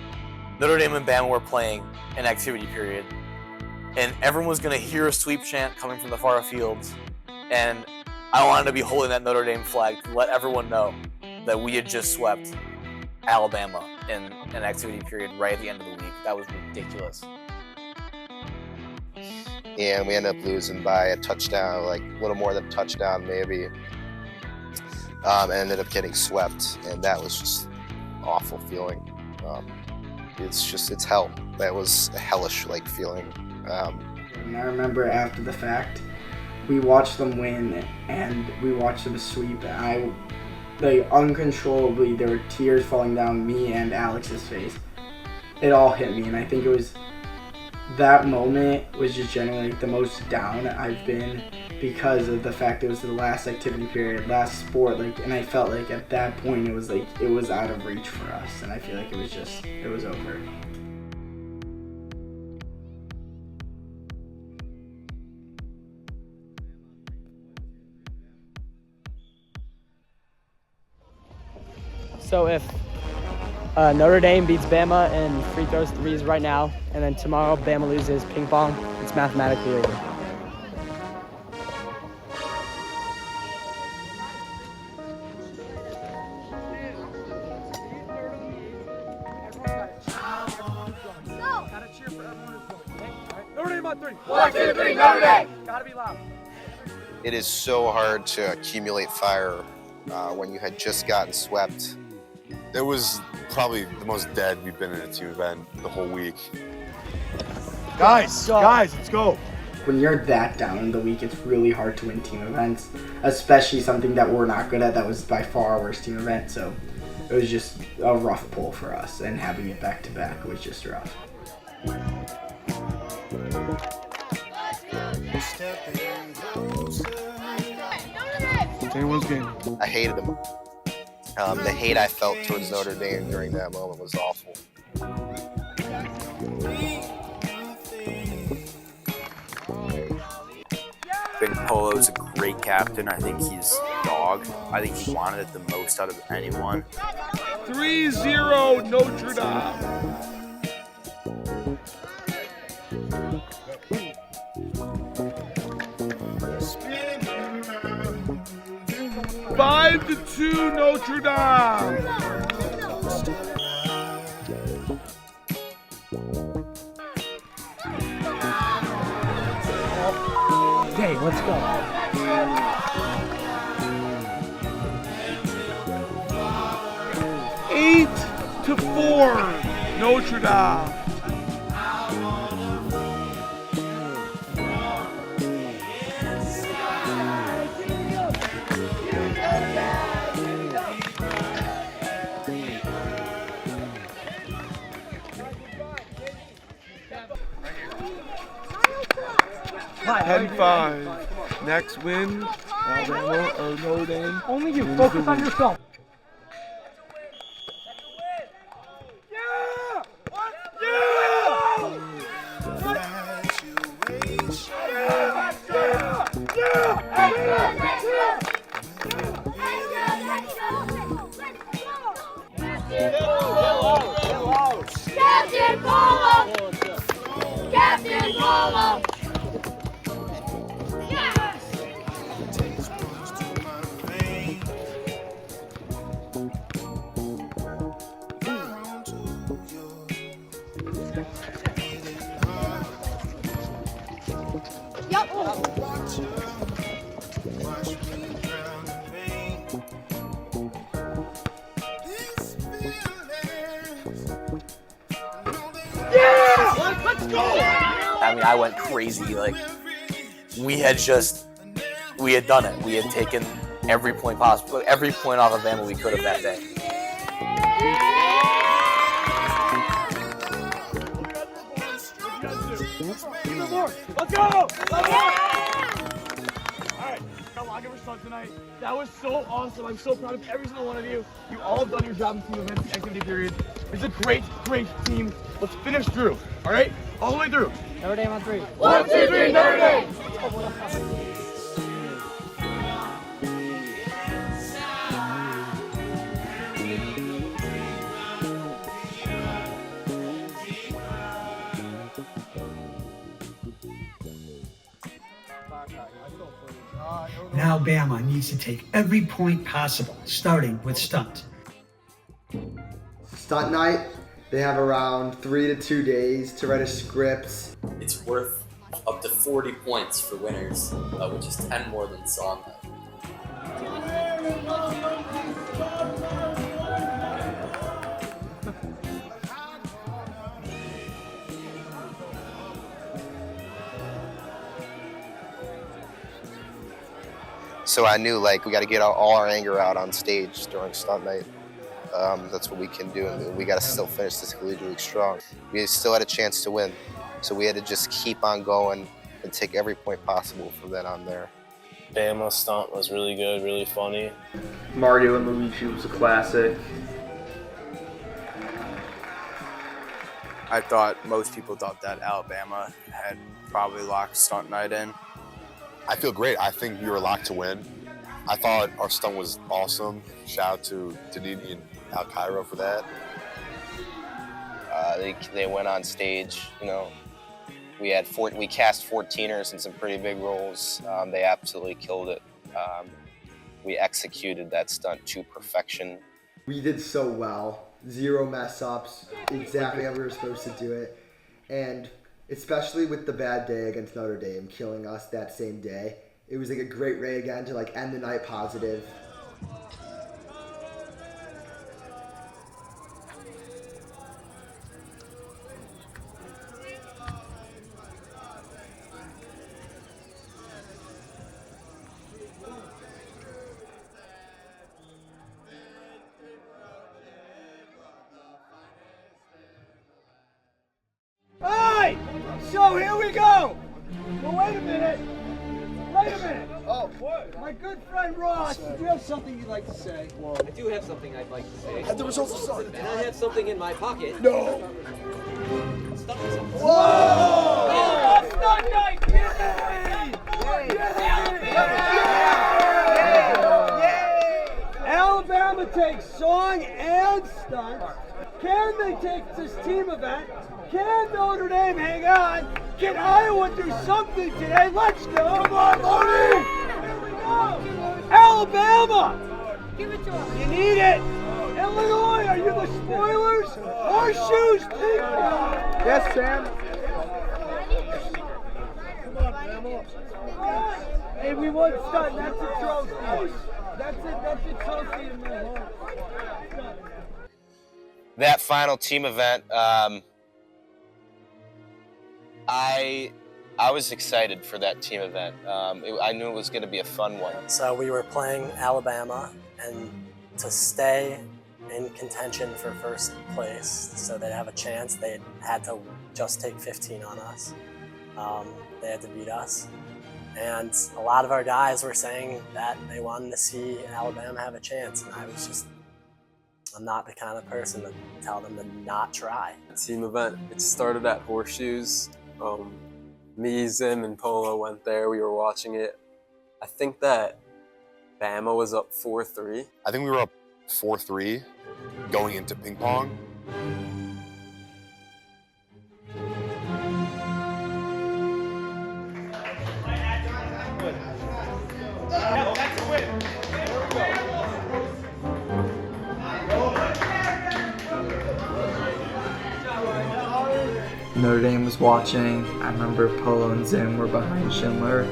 Notre Dame and Bama were playing an activity period, and everyone was going to hear a sweep chant coming from the far fields, and I wanted to be holding that Notre Dame flag to let everyone know that we had just swept Alabama in an activity period right at the end of the week. That was ridiculous. Yeah, and we ended up losing by a touchdown, like a little more than a touchdown maybe. Ended up getting swept, and that was just an awful feeling. It's hell. That was a hellish feeling. And I remember after the fact, we watched them win and we watched them sweep. Uncontrollably, there were tears falling down me and Alex's face. It all hit me, and I think that moment was just generally the most down I've been because of the fact it was the last activity period, last sport, and I felt like at that point it was out of reach for us, and I feel like it was over. So if Notre Dame beats Bama in free throws threes right now, and then tomorrow Bama loses ping pong, it's mathematically over. Notre Dame on three. 1, 2, 3, Notre Dame. Gotta be loud. It is so hard to accumulate fire when you had just gotten swept. It was probably the most dead we've been in a team event the whole week. Guys, let's go. When you're that down in the week, it's really hard to win team events, especially something that we're not good at. That was by far our worst team event, so it was just a rough pull for us, and having it back to back was just rough. Anyone's game. I hated them. The hate I felt towards Notre Dame during that moment was awful. I think Polo's a great captain. I think he's a dog. I think he wanted it the most out of anyone. 3-0 Notre Dame. 5-2 Notre Dame. Hey, let's go. 8-4 Notre Dame. Ten 5. Next win, Alabama or Notre Dame. Only you. Focus on yourself. Captain Polo! Captain Polo! I mean, I went crazy. Like, we had done it. We had taken every point possible, every point off of Bama we could have that day. Let's go! Alright, got log over Stunt tonight. That was so awesome. I'm so proud of every single one of you. You all have done your job in team events, activity period. It's a great, great team. Let's finish through, alright? All the way through. Notre Dame on three. 1, 2, 3, Notre Dame! Now Bama needs to take every point possible, starting with Stunt. Stunt night, they have around 3 to 2 days to write a script. It's worth up to 40 points for winners, which is 10 more than song night. So I knew, like, we got to get all our anger out on stage during Stunt night. That's what we can do, and we got to still finish this Collegiate Week strong. We still had a chance to win, so we had to just keep on going and take every point possible from then on there. Bama Stunt was really good, really funny. Mario and Luigi was a classic. I thought most people thought that Alabama had probably locked Stunt night in. I feel great. I think we were locked to win. I thought our stunt was awesome. Shout out to Dini and out Cairo for that. They went on stage, you know. We cast 14ers in some pretty big roles. They absolutely killed it. We executed that stunt to perfection. We did so well. 0 mess ups, exactly how we were supposed to do it. And especially with the bad day against Notre Dame killing us that same day, it was like a great way again to like end the night positive. Alright, so here we go. Well, wait a minute. Oh, what? My good friend Ross, do you have something you'd like to say? Well, I do have something I'd like to say. And the results are sorry. And I have something in my pocket. No. Whoa! Oh, Stunt night! Alabama takes song and stunt. Can they take this team event? Can Notre Dame hang on? Can Iowa do something today? Let's go! Come on, Lonnie! Here we go! Alabama! Give it to us. You need it! Illinois, are you the spoilers? Horseshoes, pink guy! Yes, Sam. Come on, Bama. Hey, we won stunt. That's a trophy. That's a trophy in my heart. That final team event, I was excited for that team event. I knew it was going to be a fun one. So we were playing Alabama, and to stay in contention for first place, so they'd have a chance, they had to just take 15 on us. They had to beat us. And a lot of our guys were saying that they wanted to see Alabama have a chance, and I was just, I'm not the kind of person to tell them to not try. Team event, it started at Horseshoes. Me, Zim, and Polo went there. We were watching it. I think that Bama was up 4-3. I think we were up 4-3 going into ping pong. That's a win. Notre Dame was watching. I remember Polo and Zim were behind Schindler,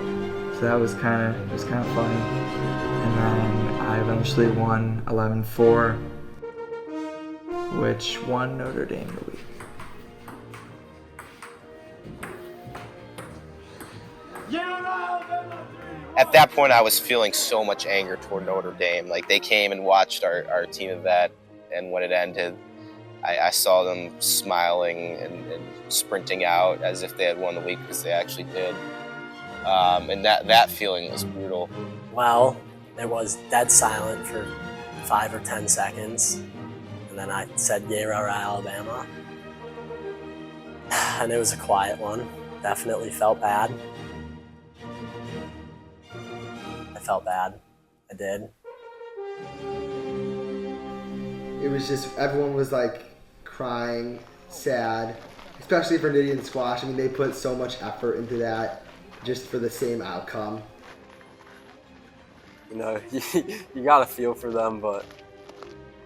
so that was kind of funny. And then I eventually won 11-4, which won Notre Dame the week. At that point, I was feeling so much anger toward Notre Dame. Like, they came and watched our team event, and when it ended, I saw them smiling and sprinting out as if they had won the week, because they actually did. And that feeling was brutal. Well, it was dead silent for 5 or 10 seconds, and then I said, "Yay, rah, Alabama." And it was a quiet one. Definitely felt bad. I felt bad. I did. It was just, everyone was like crying, sad, especially for Nitty and Squash. I mean, they put so much effort into that just for the same outcome. You know, you gotta feel for them, but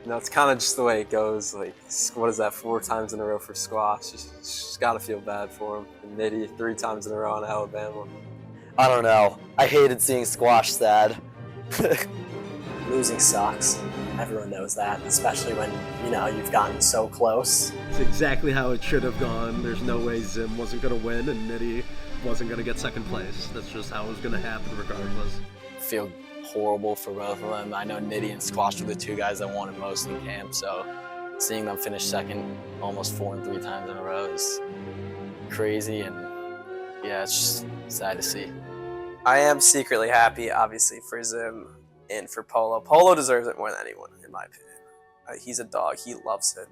you know, it's kind of just the way it goes. Like, what is that, 4 times in a row for Squash? Just gotta feel bad for him. And Nitty 3 times in a row on Alabama. I don't know. I hated seeing Squash sad. Losing sucks. Everyone knows that, especially when, you know, you've gotten so close. It's exactly how it should have gone. There's no way Zim wasn't going to win and Nitty wasn't going to get second place. That's just how it was going to happen regardless. Feel horrible for both of them. I know Nitty and Squash were the 2 guys that wanted most in camp, so seeing them finish second almost 4 and 3 times in a row is crazy, and yeah, it's just sad to see. I am secretly happy, obviously, for Zim and for Polo. Polo deserves it more than anyone, in my opinion. He's a dog. He loves it.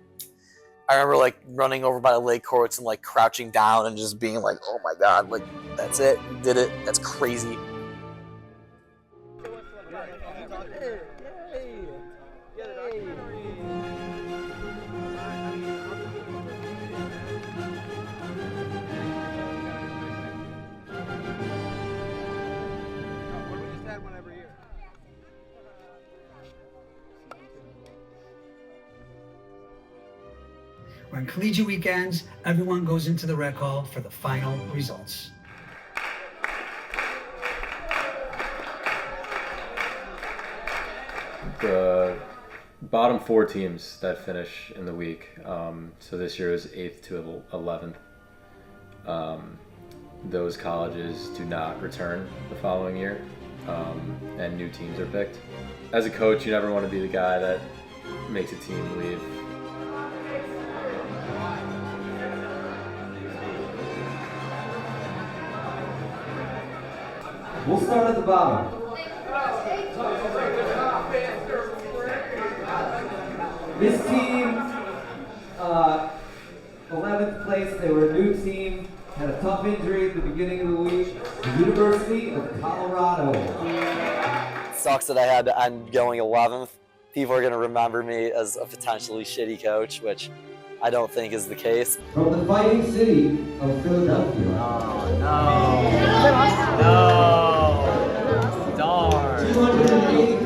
I remember like running over by the lake courts and like crouching down and just being like, oh my God, like that's it, you did it, that's crazy. When Collegiate week ends, everyone goes into the rec hall for the final results. The bottom 4 teams that finish in the week, so this year is 8th to 11th. Those colleges do not return the following year, and new teams are picked. As a coach, you never want to be the guy that makes a team leave. We'll start at the bottom. This team, 11th place, they were a new team, had a tough injury at the beginning of the week, the University of Colorado. Sucks that I had to end going 11th. People are going to remember me as a potentially shitty coach, which I don't think is the case. From the fighting city of Philadelphia. Oh, no. Darn.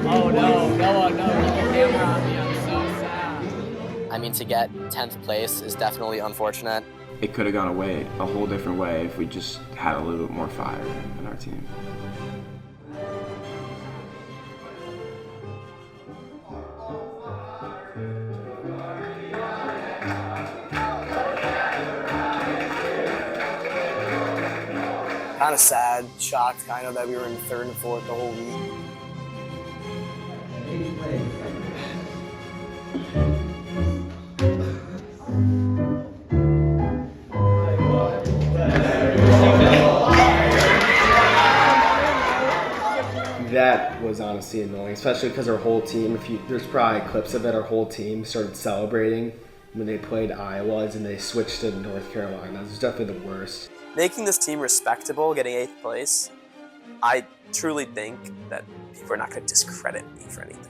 Oh, no. No, keep your camera on me. I'm so sad. I mean, to get 10th place is definitely unfortunate. It could have gone away a whole different way if we just had a little bit more fire in our team. Kind of sad, shocked kind of that we were in 3rd and 4th the whole week. That was honestly annoying, especially because our whole team, there's probably clips of it, our whole team started celebrating when they played Iowa and they switched to North Carolina. It was definitely the worst. Making this team respectable, getting 8th place, I truly think that people are not going to discredit me for anything.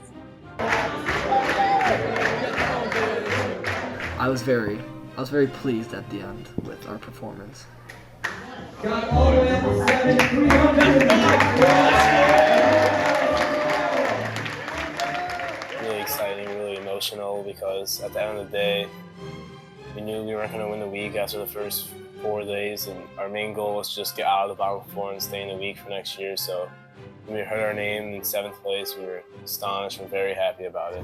I was very pleased at the end with our performance. Got all the way up to 7,300. Really exciting, really emotional, because at the end of the day, we knew we weren't going to win the week after the first 4 days, and our main goal was just get out of the bottom 4 and stay in the week for next year. So when we heard our name in 7th place, we were astonished and very happy about it.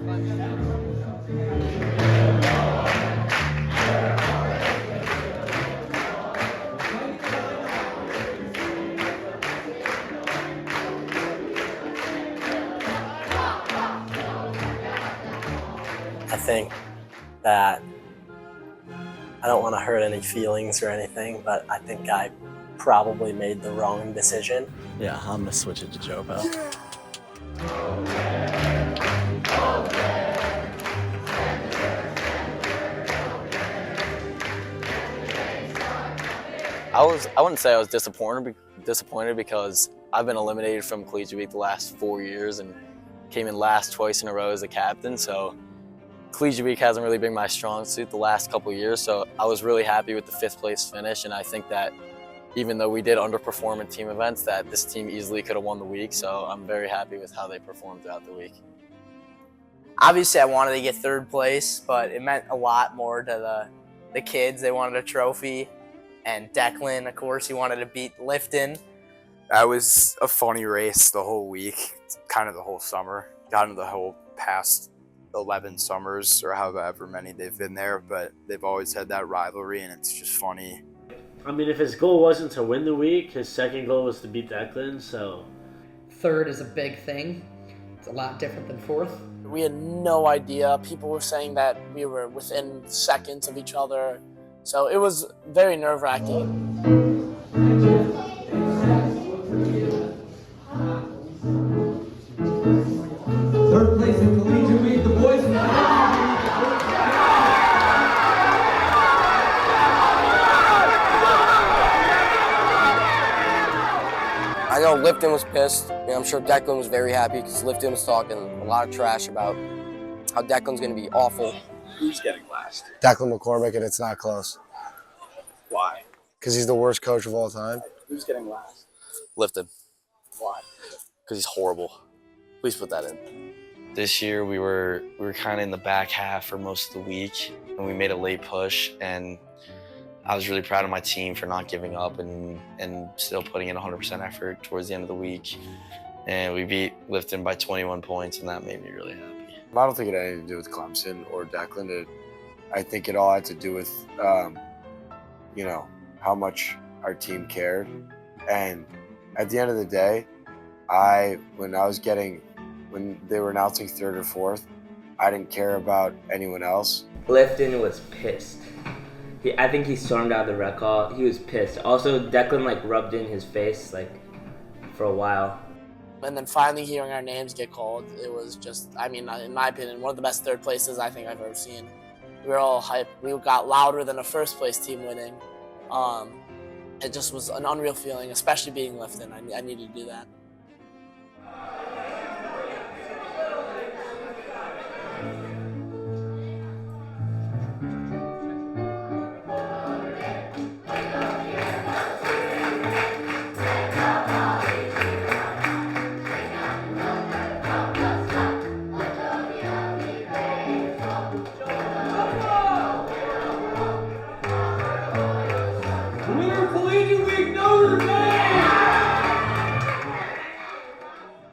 I think that I don't want to hurt any feelings or anything, but I think I probably made the wrong decision. Yeah, I'm going to switch it to Joe Bell. I wouldn't say I was disappointed because I've been eliminated from Collegiate Week the last 4 years and came in last twice in a row as a captain. So Collegiate Week hasn't really been my strong suit the last couple of years. So I was really happy with the 5th place finish, and I think that even though we did underperform in team events, that this team easily could have won the week. So I'm very happy with how they performed throughout the week. Obviously, I wanted to get 3rd place, but it meant a lot more to the kids. They wanted a trophy. And Declan, of course, he wanted to beat Lifton. That was a funny race the whole week, kind of the whole summer. Got into the whole past 11 summers or however many they've been there, but they've always had that rivalry, and it's just funny. I mean, if his goal wasn't to win the week, his second goal was to beat Declan, so... 3rd is a big thing. It's a lot different than 4th. We had no idea. People were saying that we were within seconds of each other. So it was very nerve-wracking. 3rd place in Collegiate Week, the boys. I know Lifton was pissed, and I'm sure Declan was very happy because Lifton was talking a lot of trash about how Declan's going to be awful. Who's getting last? Declan McCormick, and it's not close. Why? Because he's the worst coach of all time. Who's getting last? Lifton. Why? Because he's horrible. Please put that in. This year we were kind of in the back half for most of the week, and we made a late push, and I was really proud of my team for not giving up and still putting in 100% effort towards the end of the week. And we beat Lifton by 21 points, and that made me really happy. I don't think it had anything to do with Clemson or Declan. I think it all had to do with, you know, how much our team cared. And at the end of the day, when they were announcing third or fourth, I didn't care about anyone else. Lifton was pissed. I think he stormed out of the rec hall. He was pissed. Also, Declan rubbed in his face for a while. And then finally hearing our names get called, it was just, I mean, in my opinion, one of the best third places I think I've ever seen. We were all hyped. We got louder than a first place team winning. It just was an unreal feeling, especially being Lifton. I needed to do that.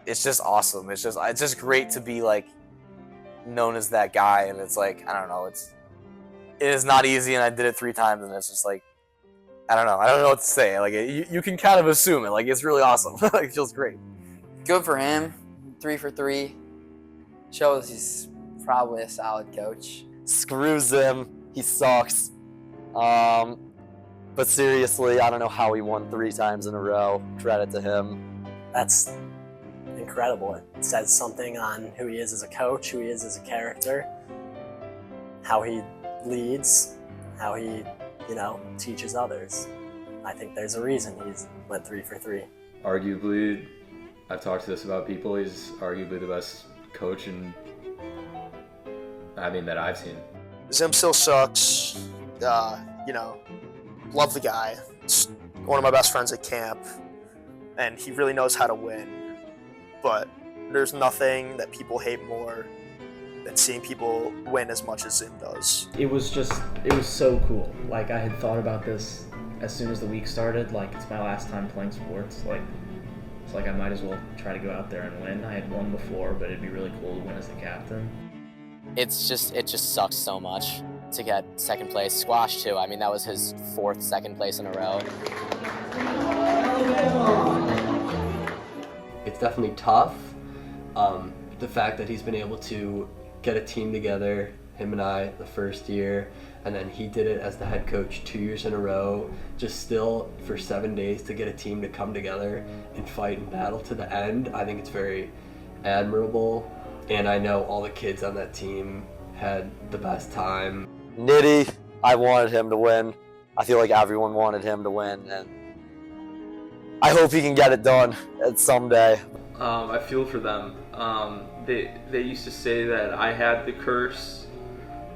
It's just awesome. It's just great to be known as that guy, and it's I don't know, it is not easy, and I did it 3 times, and it's just I don't know what to say. You can kind of assume it. It's really awesome. It feels great. Good for him. 3 for 3. Shows he's probably a solid coach. Screws him. He sucks. But seriously, I don't know how he won 3 times in a row. Credit to him. That's incredible. It says something on who he is as a coach, who he is as a character, how he leads, how he, teaches others. I think there's a reason he's went 3 for 3. Arguably, I've talked to this about people, he's arguably the best coach that I've seen. Zim still sucks. Love the guy. It's one of my best friends at camp, and he really knows how to win. But there's nothing that people hate more than seeing people win as much as Zim does. It was so cool. I had thought about this as soon as the week started. It's my last time playing sports. It's I might as well try to go out there and win. I had won before, but it'd be really cool to win as the captain. It just sucks so much to get second place. Squash too. I mean, that was his 4th second place in a row. It's definitely tough. The fact that he's been able to get a team together, him and I, the first year, and then he did it as the head coach 2 years in a row, just still for 7 days to get a team to come together and fight and battle to the end. I think it's very admirable, and I know all the kids on that team had the best time. Nitty, I wanted him to win. I feel like everyone wanted him to win, and I hope he can get it done someday. I feel for them. They used to say that I had the curse.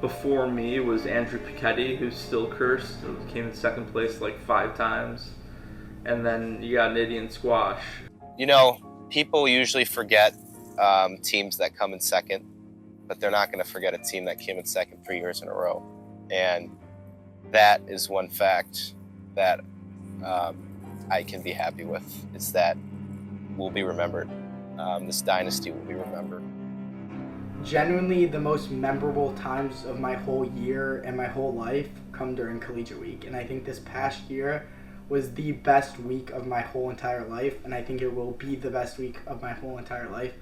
Before me was Andrew Piketty, who's still cursed. He came in second place 5 times. And then you got Nitty and Squash. People usually forget teams that come in second, but they're not going to forget a team that came in second 3 years in a row. And that is one fact that I can be happy with, is that we'll be remembered. This dynasty will be remembered. Genuinely, the most memorable times of my whole year and my whole life come during Collegiate Week. And I think this past year was the best week of my whole entire life. And I think it will be the best week of my whole entire life.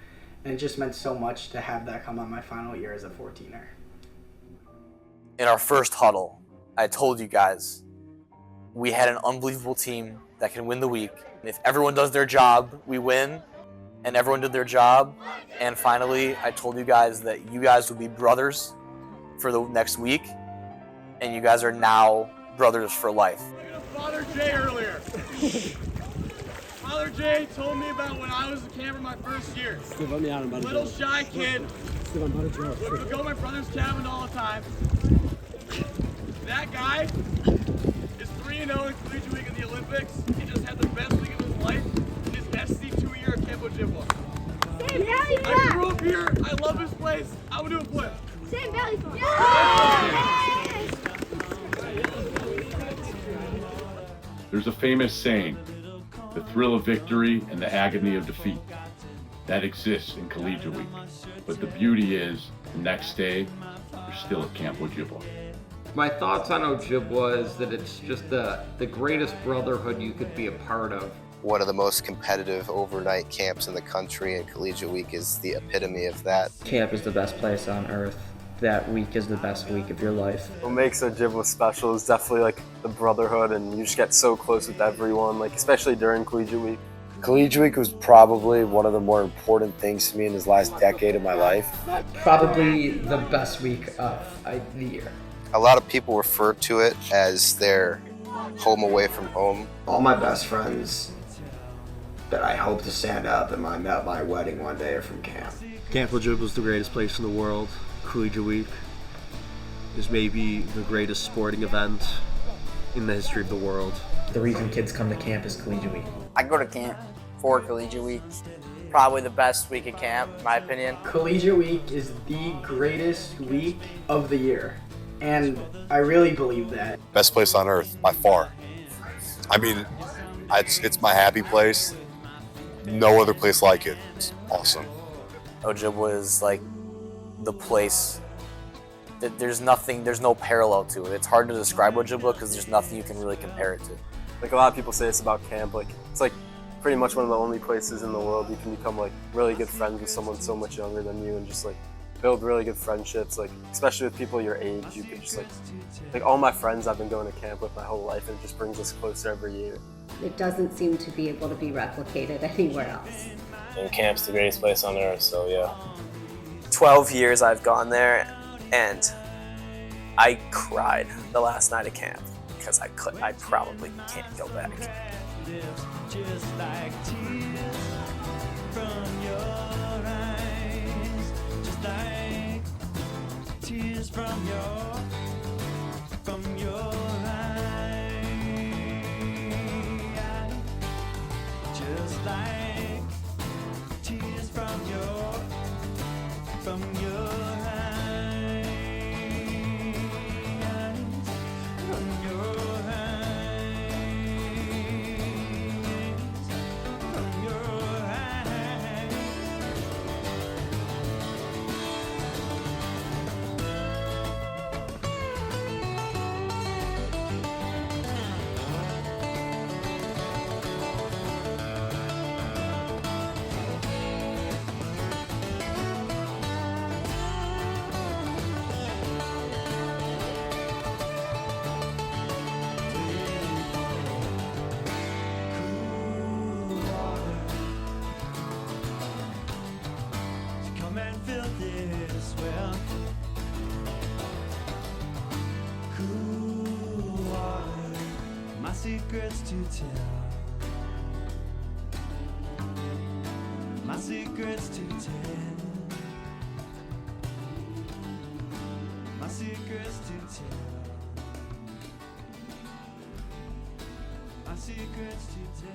And it just meant so much to have that come on my final year as a 14er. In our first huddle, I told you guys we had an unbelievable team that can win the week. If everyone does their job, we win. And everyone did their job. And finally, I told you guys that you guys would be brothers for the next week. And you guys are now brothers for life. Father Jay earlier. Father Jay told me about when I was a camper my first year. Little shy kid. Would go to my brother's cabin all the time. That guy is 3-0 in Collegiate Week in the Olympics. He just had the best week of his life in his SC2 year at Camp Ojibwa. I grew up here. I love it. plays. I will do a flip. Same belly flip. There's a famous saying, the thrill of victory and the agony of defeat. That exists in Collegiate Week. But the beauty is, the next day, you're still at Camp Ojibwa. My thoughts on Ojibwa is that it's just the greatest brotherhood you could be a part of. One of the most competitive overnight camps in the country, and Collegiate Week is the epitome of that. Camp is the best place on earth. That week is the best week of your life. What makes Ojibwa special is definitely like the brotherhood, and you just get so close with everyone, like especially during Collegiate Week. Collegiate Week was probably one of the more important things to me in this last decade of my life. Probably the best week of the year. A lot of people refer to it as their home away from home. All my best friends that I hope to stand up at my wedding one day are from camp. Camp Ojibwa is the greatest place in the world. Collegiate Week is maybe the greatest sporting event in the history of the world. The reason kids come to camp is Collegiate Week. I go to camp for Collegiate Week. Probably the best week of camp, in my opinion. Collegiate Week is the greatest week of the year, and I really believe that. Best place on earth, by far. I mean, it's my happy place. No other place like it. It's awesome. Ojibwa is like the place that there's no parallel to it. It's hard to describe Ojibwa because there's nothing you can really compare it to. Like a lot of people say it's about camp, like it's like pretty much one of the only places in the world you can become like really good friends with someone so much younger than you and just like build really good friendships, like especially with people your age. You could just like all my friends I've been going to camp with my whole life, and it just brings us closer every year. It doesn't seem to be able to be replicated anywhere else. And camp's the greatest place on earth, so yeah. 12 years I've gone there, and I cried the last night of camp because I probably can't go back. Just like tears from your eyes, just like tears from your eyes, just like tears from your eyes, from your eyes. Come and fill this well. Cool water, my secrets to tell. My secrets to tell. My secrets to tell. My secrets to tell.